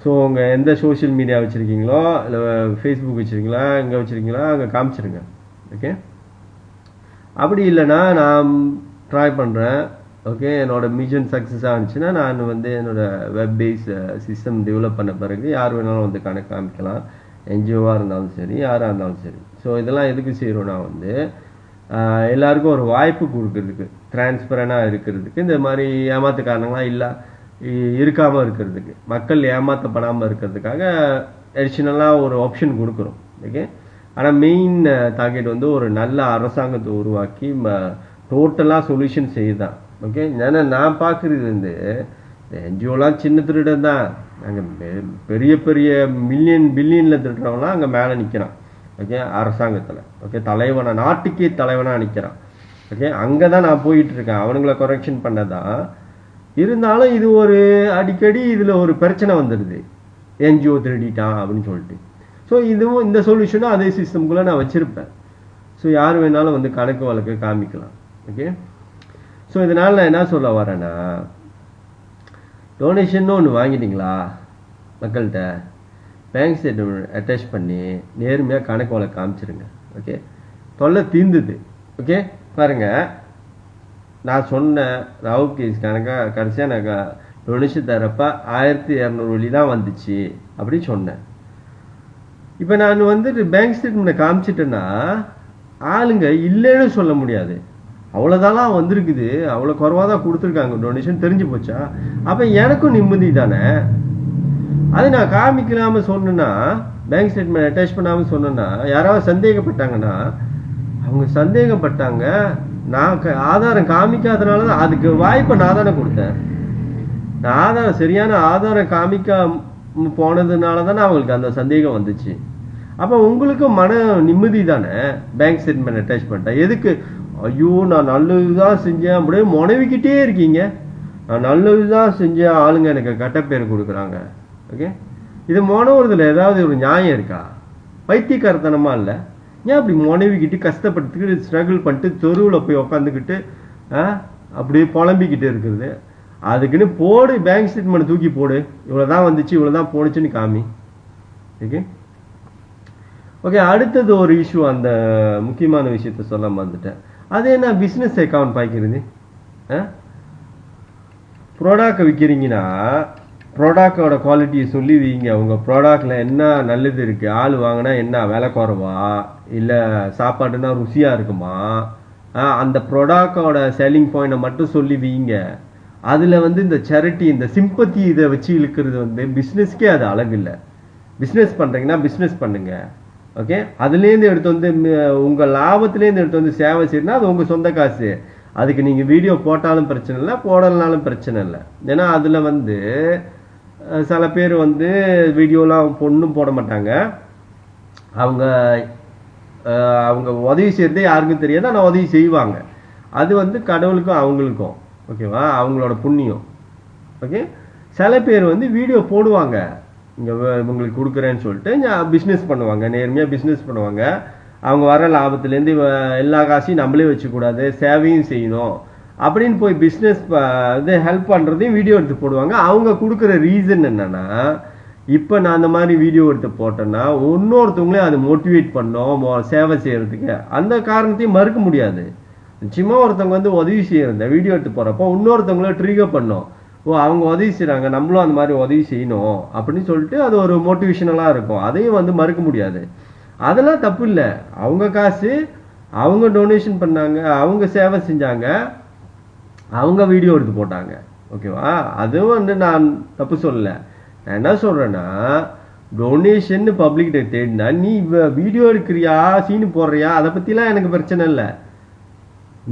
ஸோ உங்கள் எந்த சோஷியல் மீடியா வச்சுருக்கீங்களோ, இல்லை ஃபேஸ்புக் வச்சுருக்கீங்களா, இங்கே வச்சுருக்கீங்களா, அங்கே காமிச்சிருங்க. ஓகே, அப்படி இல்லைன்னா நான் ட்ரை பண்ணுறேன். ஓகே, என்னோட மிஷன் சக்ஸஸ் ஆனிச்சுன்னா நான் வந்து என்னோட வெப் பேஸ் சிஸ்டம் டெவலப் பண்ண பிறகு யார் வேணாலும் வந்து கணக்கு காமிக்கலாம், என்ஜிஓவாக இருந்தாலும் சரி, யாராக இருந்தாலும் சரி. ஸோ இதெல்லாம் எதுக்கு செய்கிறோன்னா வந்து எல்லாருக்கும் ஒரு வாய்ப்பு கொடுக்கறதுக்கு, டிரான்ஸ்பரண்டாக இருக்கிறதுக்கு, இந்த மாதிரி ஏமாத்துக்காரங்களாம் இல்லை இருக்காமல் இருக்கிறதுக்கு, மக்கள் ஏமாற்றப்படாமல் இருக்கிறதுக்காக அடிஷ்னலாக ஒரு ஆப்ஷன் கொடுக்குறோம். ஓகே, ஆனால் மெயின் டார்கெட் வந்து ஒரு நல்ல அரசாங்கத்தை உருவாக்கி டோட்டலாக சொல்யூஷன் செய்யுதான். ஓகே, ஏன்னா நான் பார்க்குறது வந்து என்ஜிஓலாம் சின்ன திருடன் தான், அங்கே பெரிய பெரிய பில்லியனில் திருடுறவங்களாம் அங்கே மேலே நிற்கிறான். ஓகே, அரசாங்கத்தில். ஓகே, தலைவனாக, நாட்டுக்கே தலைவனாக நிற்கிறான். ஓகே, அங்கே தான் நான் போயிட்டு இருக்கேன், அவனுங்களை கரெக்ஷன் பண்ணதான். இருந்தாலும் இது ஒரு அடிக்கடி இதில் ஒரு பிரச்சனை வந்துடுது, என்ஜிஓ திருடிட்டான் அப்படின்னு சொல்லிட்டு. ஸோ இதுவும் இந்த சொல்யூஷனும் அதே சிஸ்டம்குள்ளே நான் வச்சுருப்பேன். ஸோ யார் வேணாலும் வந்து கணக்கு வழக்கு காமிக்கலாம். ஓகே, ஸோ இதனால் நான் என்ன சொல்ல வரேன்னா, டொனேஷன்னு ஒன்று வாங்கிட்டீங்களா மக்கள்கிட்ட, பேங்க் ஸ்டேட்மெண்ட் அட்டாச் பண்ணி நேர்மையாக கணக்கு வழக்கு காமிச்சிருங்க. ஓகே, தொல்லை தீர்ந்துது. ஓகே, பாருங்கள், நான் சொன்னேன் ராவ் கேஸ் கணக்காக கடைசியாக எனக்கு டொனேஷன் தரப்ப 1200 வழி தான் வந்துச்சு அப்படின்னு சொன்னேன். இப்போ நான் வந்துட்டு பேங்க் ஸ்டேட்மெண்ட்டை காமிச்சிட்டேன்னா ஆளுங்க இல்லைன்னு சொல்ல முடியாது, அவ்வளோதான் வந்திருக்குது, அவ்வளோ குறைவாக தான் கொடுத்துருக்காங்க டொனேஷன், தெரிஞ்சு போச்சா? அப்போ எனக்கும் நிம்மதி தானே. அதை நான் காமிக்கலாமல் சொன்னேன்னா, பேங்க் ஸ்டேட்மெண்ட் அட்டாச் பண்ணாமல் சொன்னேன்னா, யாராவது சந்தேகப்பட்டாங்கன்னா, அவங்க சந்தேகப்பட்டாங்க, நான் ஆதாரம் காமிக்காதனால தான், அதுக்கு வாய்ப்பை நான் தானே கொடுத்தேன். நான் ஆதாரம் சரியான ஆதாரம் காமிக்க போனதுனால தானே அவங்களுக்கு அந்த சந்தேகம் வந்துச்சு. அப்போ உங்களுக்கும் மன நிம்மதி தானே பேங்க் ஸ்டேட்மெண்ட் அட்டாச் பண்ணிட்டேன். எதுக்கு ஐயோ நான் நல்லது தான் செஞ்சேன் அப்படியே முனைவிக்கிட்டே இருக்கீங்க? நான் நல்லது தான் செஞ்சேன், ஆளுங்க எனக்கு கெட்ட பேர் கொடுக்குறாங்க. ஓகே, இது முனவுறதுல ஏதாவது ஒரு நியாயம் இருக்கா? பைத்தியக்காரத்தனமா இல்லை? ஏன் அப்படி முனைவிக்கிட்டு கஷ்டப்பட்டுக்கிட்டு ஸ்ட்ரகிள் பண்ணிட்டு தெருவில் போய் உக்காந்துக்கிட்டு அப்படியே புலம்பிக்கிட்டு இருக்குது? அதுக்குன்னு போடு, பேங்க் ஸ்டேட்மெண்ட் தூக்கி போடு, இவ்வளோதான் வந்துச்சு இவ்வளோதான் போணுச்சுன்னு காமி. ஓகே ஓகே அடுத்தது ஒரு இஷ்யூ, அந்த முக்கியமான விஷயத்த சொல்ல வந்துட்டேன். அது என்ன பிஸ்னஸ் அக்கௌண்ட் பாய்க்கிறது? ப்ராடக்ட் விற்கிறீங்கன்னா ப்ராடக்டோட குவாலிட்டியை சொல்லி வைங்க. உங்கள் ப்ராடக்டில் என்ன நல்லது இருக்குது, ஆள் வாங்கினா என்ன விலை குறைவா, இல்லை சாப்பாடுனா ருசியாக இருக்குமா, அந்த ப்ராடக்டோட செல்லிங் பாயிண்டை மட்டும் சொல்லி வைங்க. அதில் வந்து இந்த சேரிட்டி, இந்த சிம்பத்தி இதை வச்சு இழுக்கிறது வந்து பிஸ்னஸ்க்கே அது அழகு இல்லை. பிஸ்னஸ் பண்ணுறீங்கன்னா பிஸ்னஸ் பண்ணுங்க. ஓகே, அதுலேருந்து எடுத்து வந்து உங்கள் லாபத்துலேருந்து எடுத்து வந்து சேவை செய்யணும்னா அது உங்கள் சொந்த காசு. அதுக்கு நீங்கள் வீடியோ போட்டாலும் பிரச்சனை இல்லை, போடலனாலும் பிரச்சனை இல்லை. ஏன்னா அதில் வந்து சில பேர் வந்து வீடியோலாம் ஒன்றும் போட மாட்டாங்க. அவங்க அவங்க உதவி செய்கிறதே யாருக்கும் தெரியாது, ஆனால் உதவி செய்வாங்க. அது வந்து கடவுளுக்கும் அவங்களுக்கும் ஓகேவா, அவங்களோட புண்ணியம். ஓகே, சில பேர் வந்து வீடியோ போடுவாங்க, இங்கே இவங்களுக்கு கொடுக்குறேன்னு சொல்லிட்டு பிஸ்னஸ் பண்ணுவாங்க, நேர்மையாக பிஸ்னஸ் பண்ணுவாங்க. அவங்க வர லாபத்துலேருந்து எல்லா காசையும் நம்மளே வச்சுக்கூடாது, சேவையும் செய்யணும் அப்படின்னு போய் பிஸ்னஸ் இது ஹெல்ப் பண்ணுறதையும் வீடியோ எடுத்து போடுவாங்க. அவங்க கொடுக்குற ரீசன் என்னன்னா, இப்போ நான் அந்த மாதிரி வீடியோ எடுத்து போட்டேன்னா இன்னொருத்தவங்களே அதை மோட்டிவேட் பண்ணோம் சேவை செய்கிறதுக்கு. அந்த காரணத்தையும் மறுக்க முடியாது. நிச்சயமாக ஒருத்தவங்க வந்து உதவி செய்யறத வீடியோ எடுத்து போகிறப்போ இன்னொருத்தவங்கள ட்ரிகர் பண்ணோம், ஓ அவங்க உதவி செய்கிறாங்க நம்மளும் அந்த மாதிரி உதவி செய்யணும் அப்படின்னு சொல்லிட்டு அது ஒரு மோட்டிவேஷனலாக இருக்கும். அதையும் வந்து மறுக்க முடியாது. அதெல்லாம் தப்பு இல்லை. அவங்க காசு, அவங்க டொனேஷன் பண்ணாங்க, அவங்க சேவை செஞ்சாங்க, அவங்க வீடியோ எடுத்து போட்டாங்க. ஓகேவா? அதுவும் வந்து நான் தப்பு சொல்லல. நான் என்ன சொல்றேன்னா, டொனேஷன் பப்ளிக் தேடினா நீ வீடியோ எடுக்கிறியா சீனு போடுறியா அதை பத்திலாம் எனக்கு பிரச்சனை இல்லை.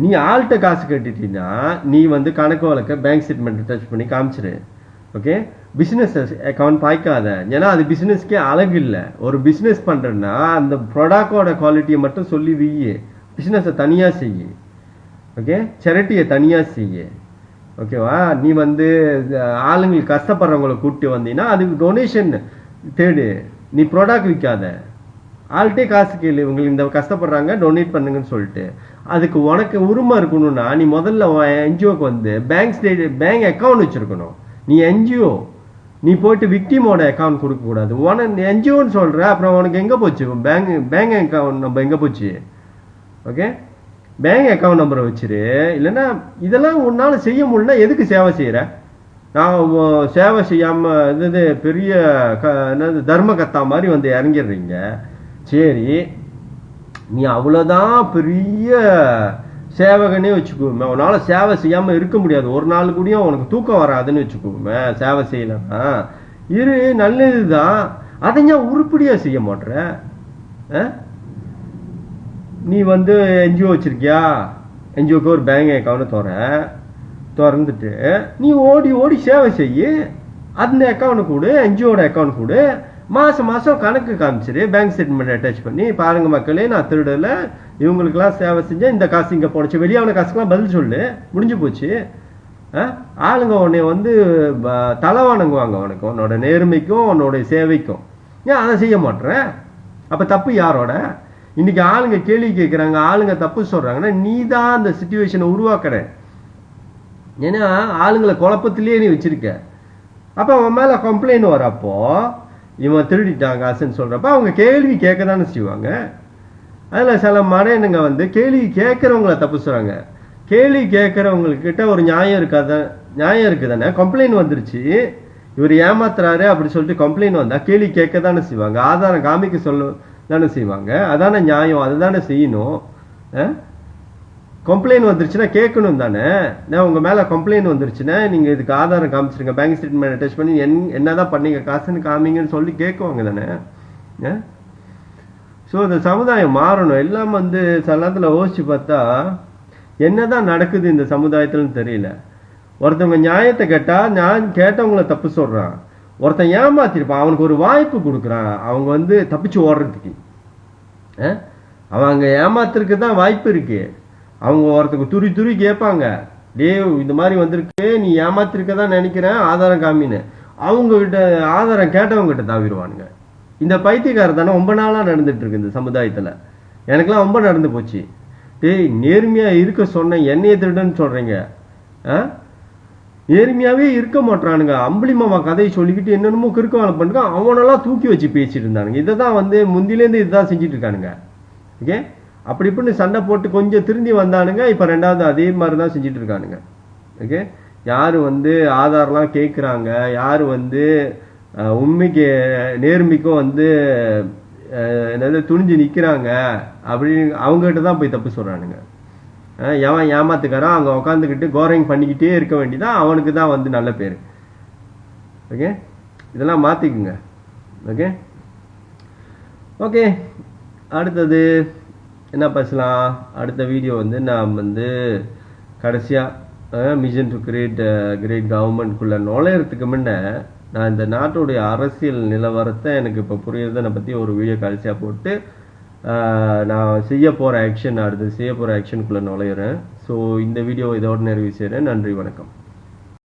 நீ ஆள்கிட்ட காசு கட்டிட்டீங்கன்னா நீ வந்து கணக்கு வழக்க பேங்க் ஸ்டேட்மெண்ட் டச் பண்ணி காமிச்சிரு. ஓகே, பிஸ்னஸ் அக்கௌண்ட் பாய்க்காத. ஏன்னா அது பிஸ்னஸ்க்கே அழகு இல்லை. ஒரு பிஸ்னஸ் பண்ணுறேன்னா அந்த ப்ராடக்டோட குவாலிட்டியை மட்டும் சொல்லி வீயு, பிஸ்னஸை தனியாக செய்யு. ஓகே, சேரிட்டியை தனியாக செய்யு. ஓகேவா? நீ வந்து ஆளுங்களுக்கு கஷ்டப்படுறவங்களை கூப்பிட்டு வந்தீங்கன்னா அதுக்கு டொனேஷன் தேடு. நீ ப்ராடக்ட் விற்காத. ஆள்கிட்டே காசு கேளு, இவங்களுக்கு இந்த கஷ்டப்படுறாங்க டொனேட் பண்ணுங்கன்னு சொல்லிட்டு. அதுக்கு உனக்கு உரிமை இருக்கணும்னா நீ முதல்ல என்ஜிஓக்கு வந்து பேங்க் அக்கௌண்ட் வச்சிருக்கணும். நீ என்ஜிஓ, நீ போயிட்டு விக்டிமோட அக்கௌண்ட் கொடுக்கக்கூடாது. உனக்கு என்ஜிஓன்னு சொல்ற, அப்புறம் உனக்கு எங்கே போச்சு பேங்க் அக்கௌண்ட் நம்பர் எங்கே போச்சு? ஓகே, பேங்க் அக்கௌண்ட் நம்பரை வச்சிரு. இல்லைன்னா இதெல்லாம் உன்னால செய்ய முடியல, எதுக்கு சேவை செய்யற? நான் சேவை செய்யாம இது பெரிய என்னது தர்ம கத்தா மாதிரி வந்து இறங்கிடுறீங்க. சரி, நீ அவ்வளோதான் பெரிய சேவகனே வச்சுக்கோமே, உன்னால சேவை செய்யாம இருக்க முடியாது. ஒரு நாள் கூடயும் உனக்கு தூக்கம் வராதுன்னு வச்சுக்கோமே, சேவை செய்யலன்னா. இரு, நல்லதுதான். அதை ஏன் உருப்படியா செய்ய மாட்ற? நீ வந்து என்ஜிஓ வச்சிருக்கியா? என்ஜிஓக்கு ஒரு பேங்க் அக்கௌண்ட் திறந்துட்டு நீ ஓடி ஓடி சேவை செய்ய. அந்த அக்கௌண்ட் கொடு, என்ஜிஓட அக்கௌண்ட் கொடு. மாசம் மாசம் கணக்கு காமிச்சிரு, பேங்க் ஸ்டேட்மெண்ட் அட்டாச் பண்ணி. பாருங்க மக்களே, நான் திருடல, இவங்களுக்கெல்லாம் சேவை செஞ்சேன், இந்த காசு இங்கே போனச்சு, வெளியான காசுக்கெல்லாம் பதில் சொல்லு, முடிஞ்சு போச்சு. ஆளுங்க உன்னை வந்து தலை வணங்குவாங்க உனக்கு, உன்னோட நேர்மைக்கும் உன்னோட சேவைக்கும். ஏன் அதை செய்ய மாட்டேன்? அப்போ தப்பு யாரோட? இன்னைக்கு ஆளுங்க கேள்வி கேட்குறாங்க, ஆளுங்க தப்பு சொல்றாங்கன்னா நீ தான் அந்த சிச்சுவேஷனை உருவாக்குற. ஏன்னா ஆளுங்களை குழப்பத்திலேயே நீ வச்சிருக்க. அப்போ அவன் மேலே கம்ப்ளைண்ட் வரப்போ இவன் திருடிட்டாங்க காசுன்னு சொல்கிறப்ப அவங்க கேள்வி கேட்க தானே செய்வாங்க. அதில் சில மடையனுங்க வந்து கேள்வி கேட்குறவங்கள தப்பு சொல்கிறாங்க. கேள்வி கேட்குறவங்கக்கிட்ட ஒரு நியாயம் இருக்குது தானே. கம்ப்ளைண்ட் வந்துருச்சு, இவர் ஏமாத்துறாரு அப்படி சொல்லிட்டு கம்ப்ளைண்ட் வந்தால் கேள்வி கேட்க தானே செய்வாங்க, ஆதாரம் காமிக்க சொல்ல தானே செய்வாங்க. அதானே நியாயம், அதுதானே செய்யணும். கம்ப்ளைண்ட் வந்துருச்சுன்னா கேட்கணும் தானே. நான் உங்கள் மேலே கம்ப்ளைண்ட் வந்துருச்சுன்னா நீங்கள் இதுக்கு ஆதாரம் காமிச்சிருங்க, பேங்க் ஸ்டேட்மெண்ட் அட்டாச் பண்ணி என்னதான் பண்ணீங்க காசுன்னு காமிங்கன்னு சொல்லி கேட்குவாங்க தானே. ஸோ இந்த சமுதாயம் மாறணும். எல்லாம் வந்து சில நேரத்தில் யோசிச்சு பார்த்தா என்னதான் நடக்குது இந்த சமுதாயத்துலன்னு தெரியல. ஒருத்தவங்க நியாயத்தை கேட்டால் நான் கேட்டவங்கள தப்பு சொல்கிறான். ஒருத்தன் ஏமாத்திருப்பான், அவனுக்கு ஒரு வாய்ப்பு கொடுக்குறான் அவங்க வந்து தப்பிச்சு ஓடுறதுக்கு. அவன் அங்கே ஏமாத்துறதுக்கு தான் வாய்ப்பு இருக்கு. அவங்க ஒருத்தருக்கு துரி துரி கேட்பாங்க, டேவ் இந்த மாதிரி வந்திருக்கு, நீ ஏமாத்திருக்க தான் நினைக்கிறேன், ஆதாரம் காமின்னு. அவங்ககிட்ட ஆதாரம் கேட்டவங்ககிட்ட தாவிடுவானுங்க. இந்த பைத்தியக்கார தானே ரொம்ப நாளாக நடந்துட்டு இருக்கு இந்த சமுதாயத்தில். எனக்கெல்லாம் ரொம்ப நடந்து போச்சு. டேய், நேர்மையாக இருக்க சொன்ன என்னைய திருடுன்னு சொல்கிறீங்க. நேர்மையாகவே இருக்க மாட்டானுங்க. அம்பளி மாமா கதையை சொல்லிக்கிட்டு என்னென்னமோ கிறுக்க வேலை பண்ணுறான். அவனெல்லாம் தூக்கி வச்சு பேசிட்டு இருந்தானுங்க. இதை தான் வந்து முந்திலேருந்து இதுதான் செஞ்சுட்டு இருக்கானுங்க. ஓகே, அப்படி இப்படின்னு சண்டை போட்டு கொஞ்சம் திருந்தி வந்தானுங்க. இப்போ ரெண்டாவது அதே மாதிரி தான் செஞ்சுட்டு இருக்கானுங்க. ஓகே, யார் வந்து ஆதாரம்லாம் கேட்குறாங்க, யார் வந்து உண்மைக்கு நேர்மைக்கும் வந்து என்னது துணிஞ்சு நிற்கிறாங்க அப்படின்னு அவங்ககிட்ட தான் போய் தப்பு சொல்கிறானுங்க. எவன் ஏமாத்துக்காரன் அங்கே உட்காந்துக்கிட்டு கோரிங் பண்ணிக்கிட்டே இருக்க வேண்டியதான், அவனுக்கு தான் வந்து நல்ல பேர். ஓகே, இதெல்லாம் மாற்றிக்குங்க. ஓகே ஓகே அடுத்தது என்ன பேசலாம்? அடுத்த வீடியோ வந்து நான் வந்து கடைசியாக மிஷன் டு கிரியேட் கிரேட் கவர்மெண்ட்குள்ளே நுழையிறதுக்கு முன்ன நான் இந்த நாட்டுடைய அரசியல் நிலவரத்தை எனக்கு இப்போ புரியறதை பற்றி ஒரு வீடியோ கடைசியாக போட்டு நான் செய்ய போகிற ஆக்ஷன், அடுத்து செய்ய போகிற ஆக்ஷனுக்குள்ளே நுழையிறேன். ஸோ இந்த வீடியோ இதோட நிறைவு செய்கிறேன். நன்றி, வணக்கம்.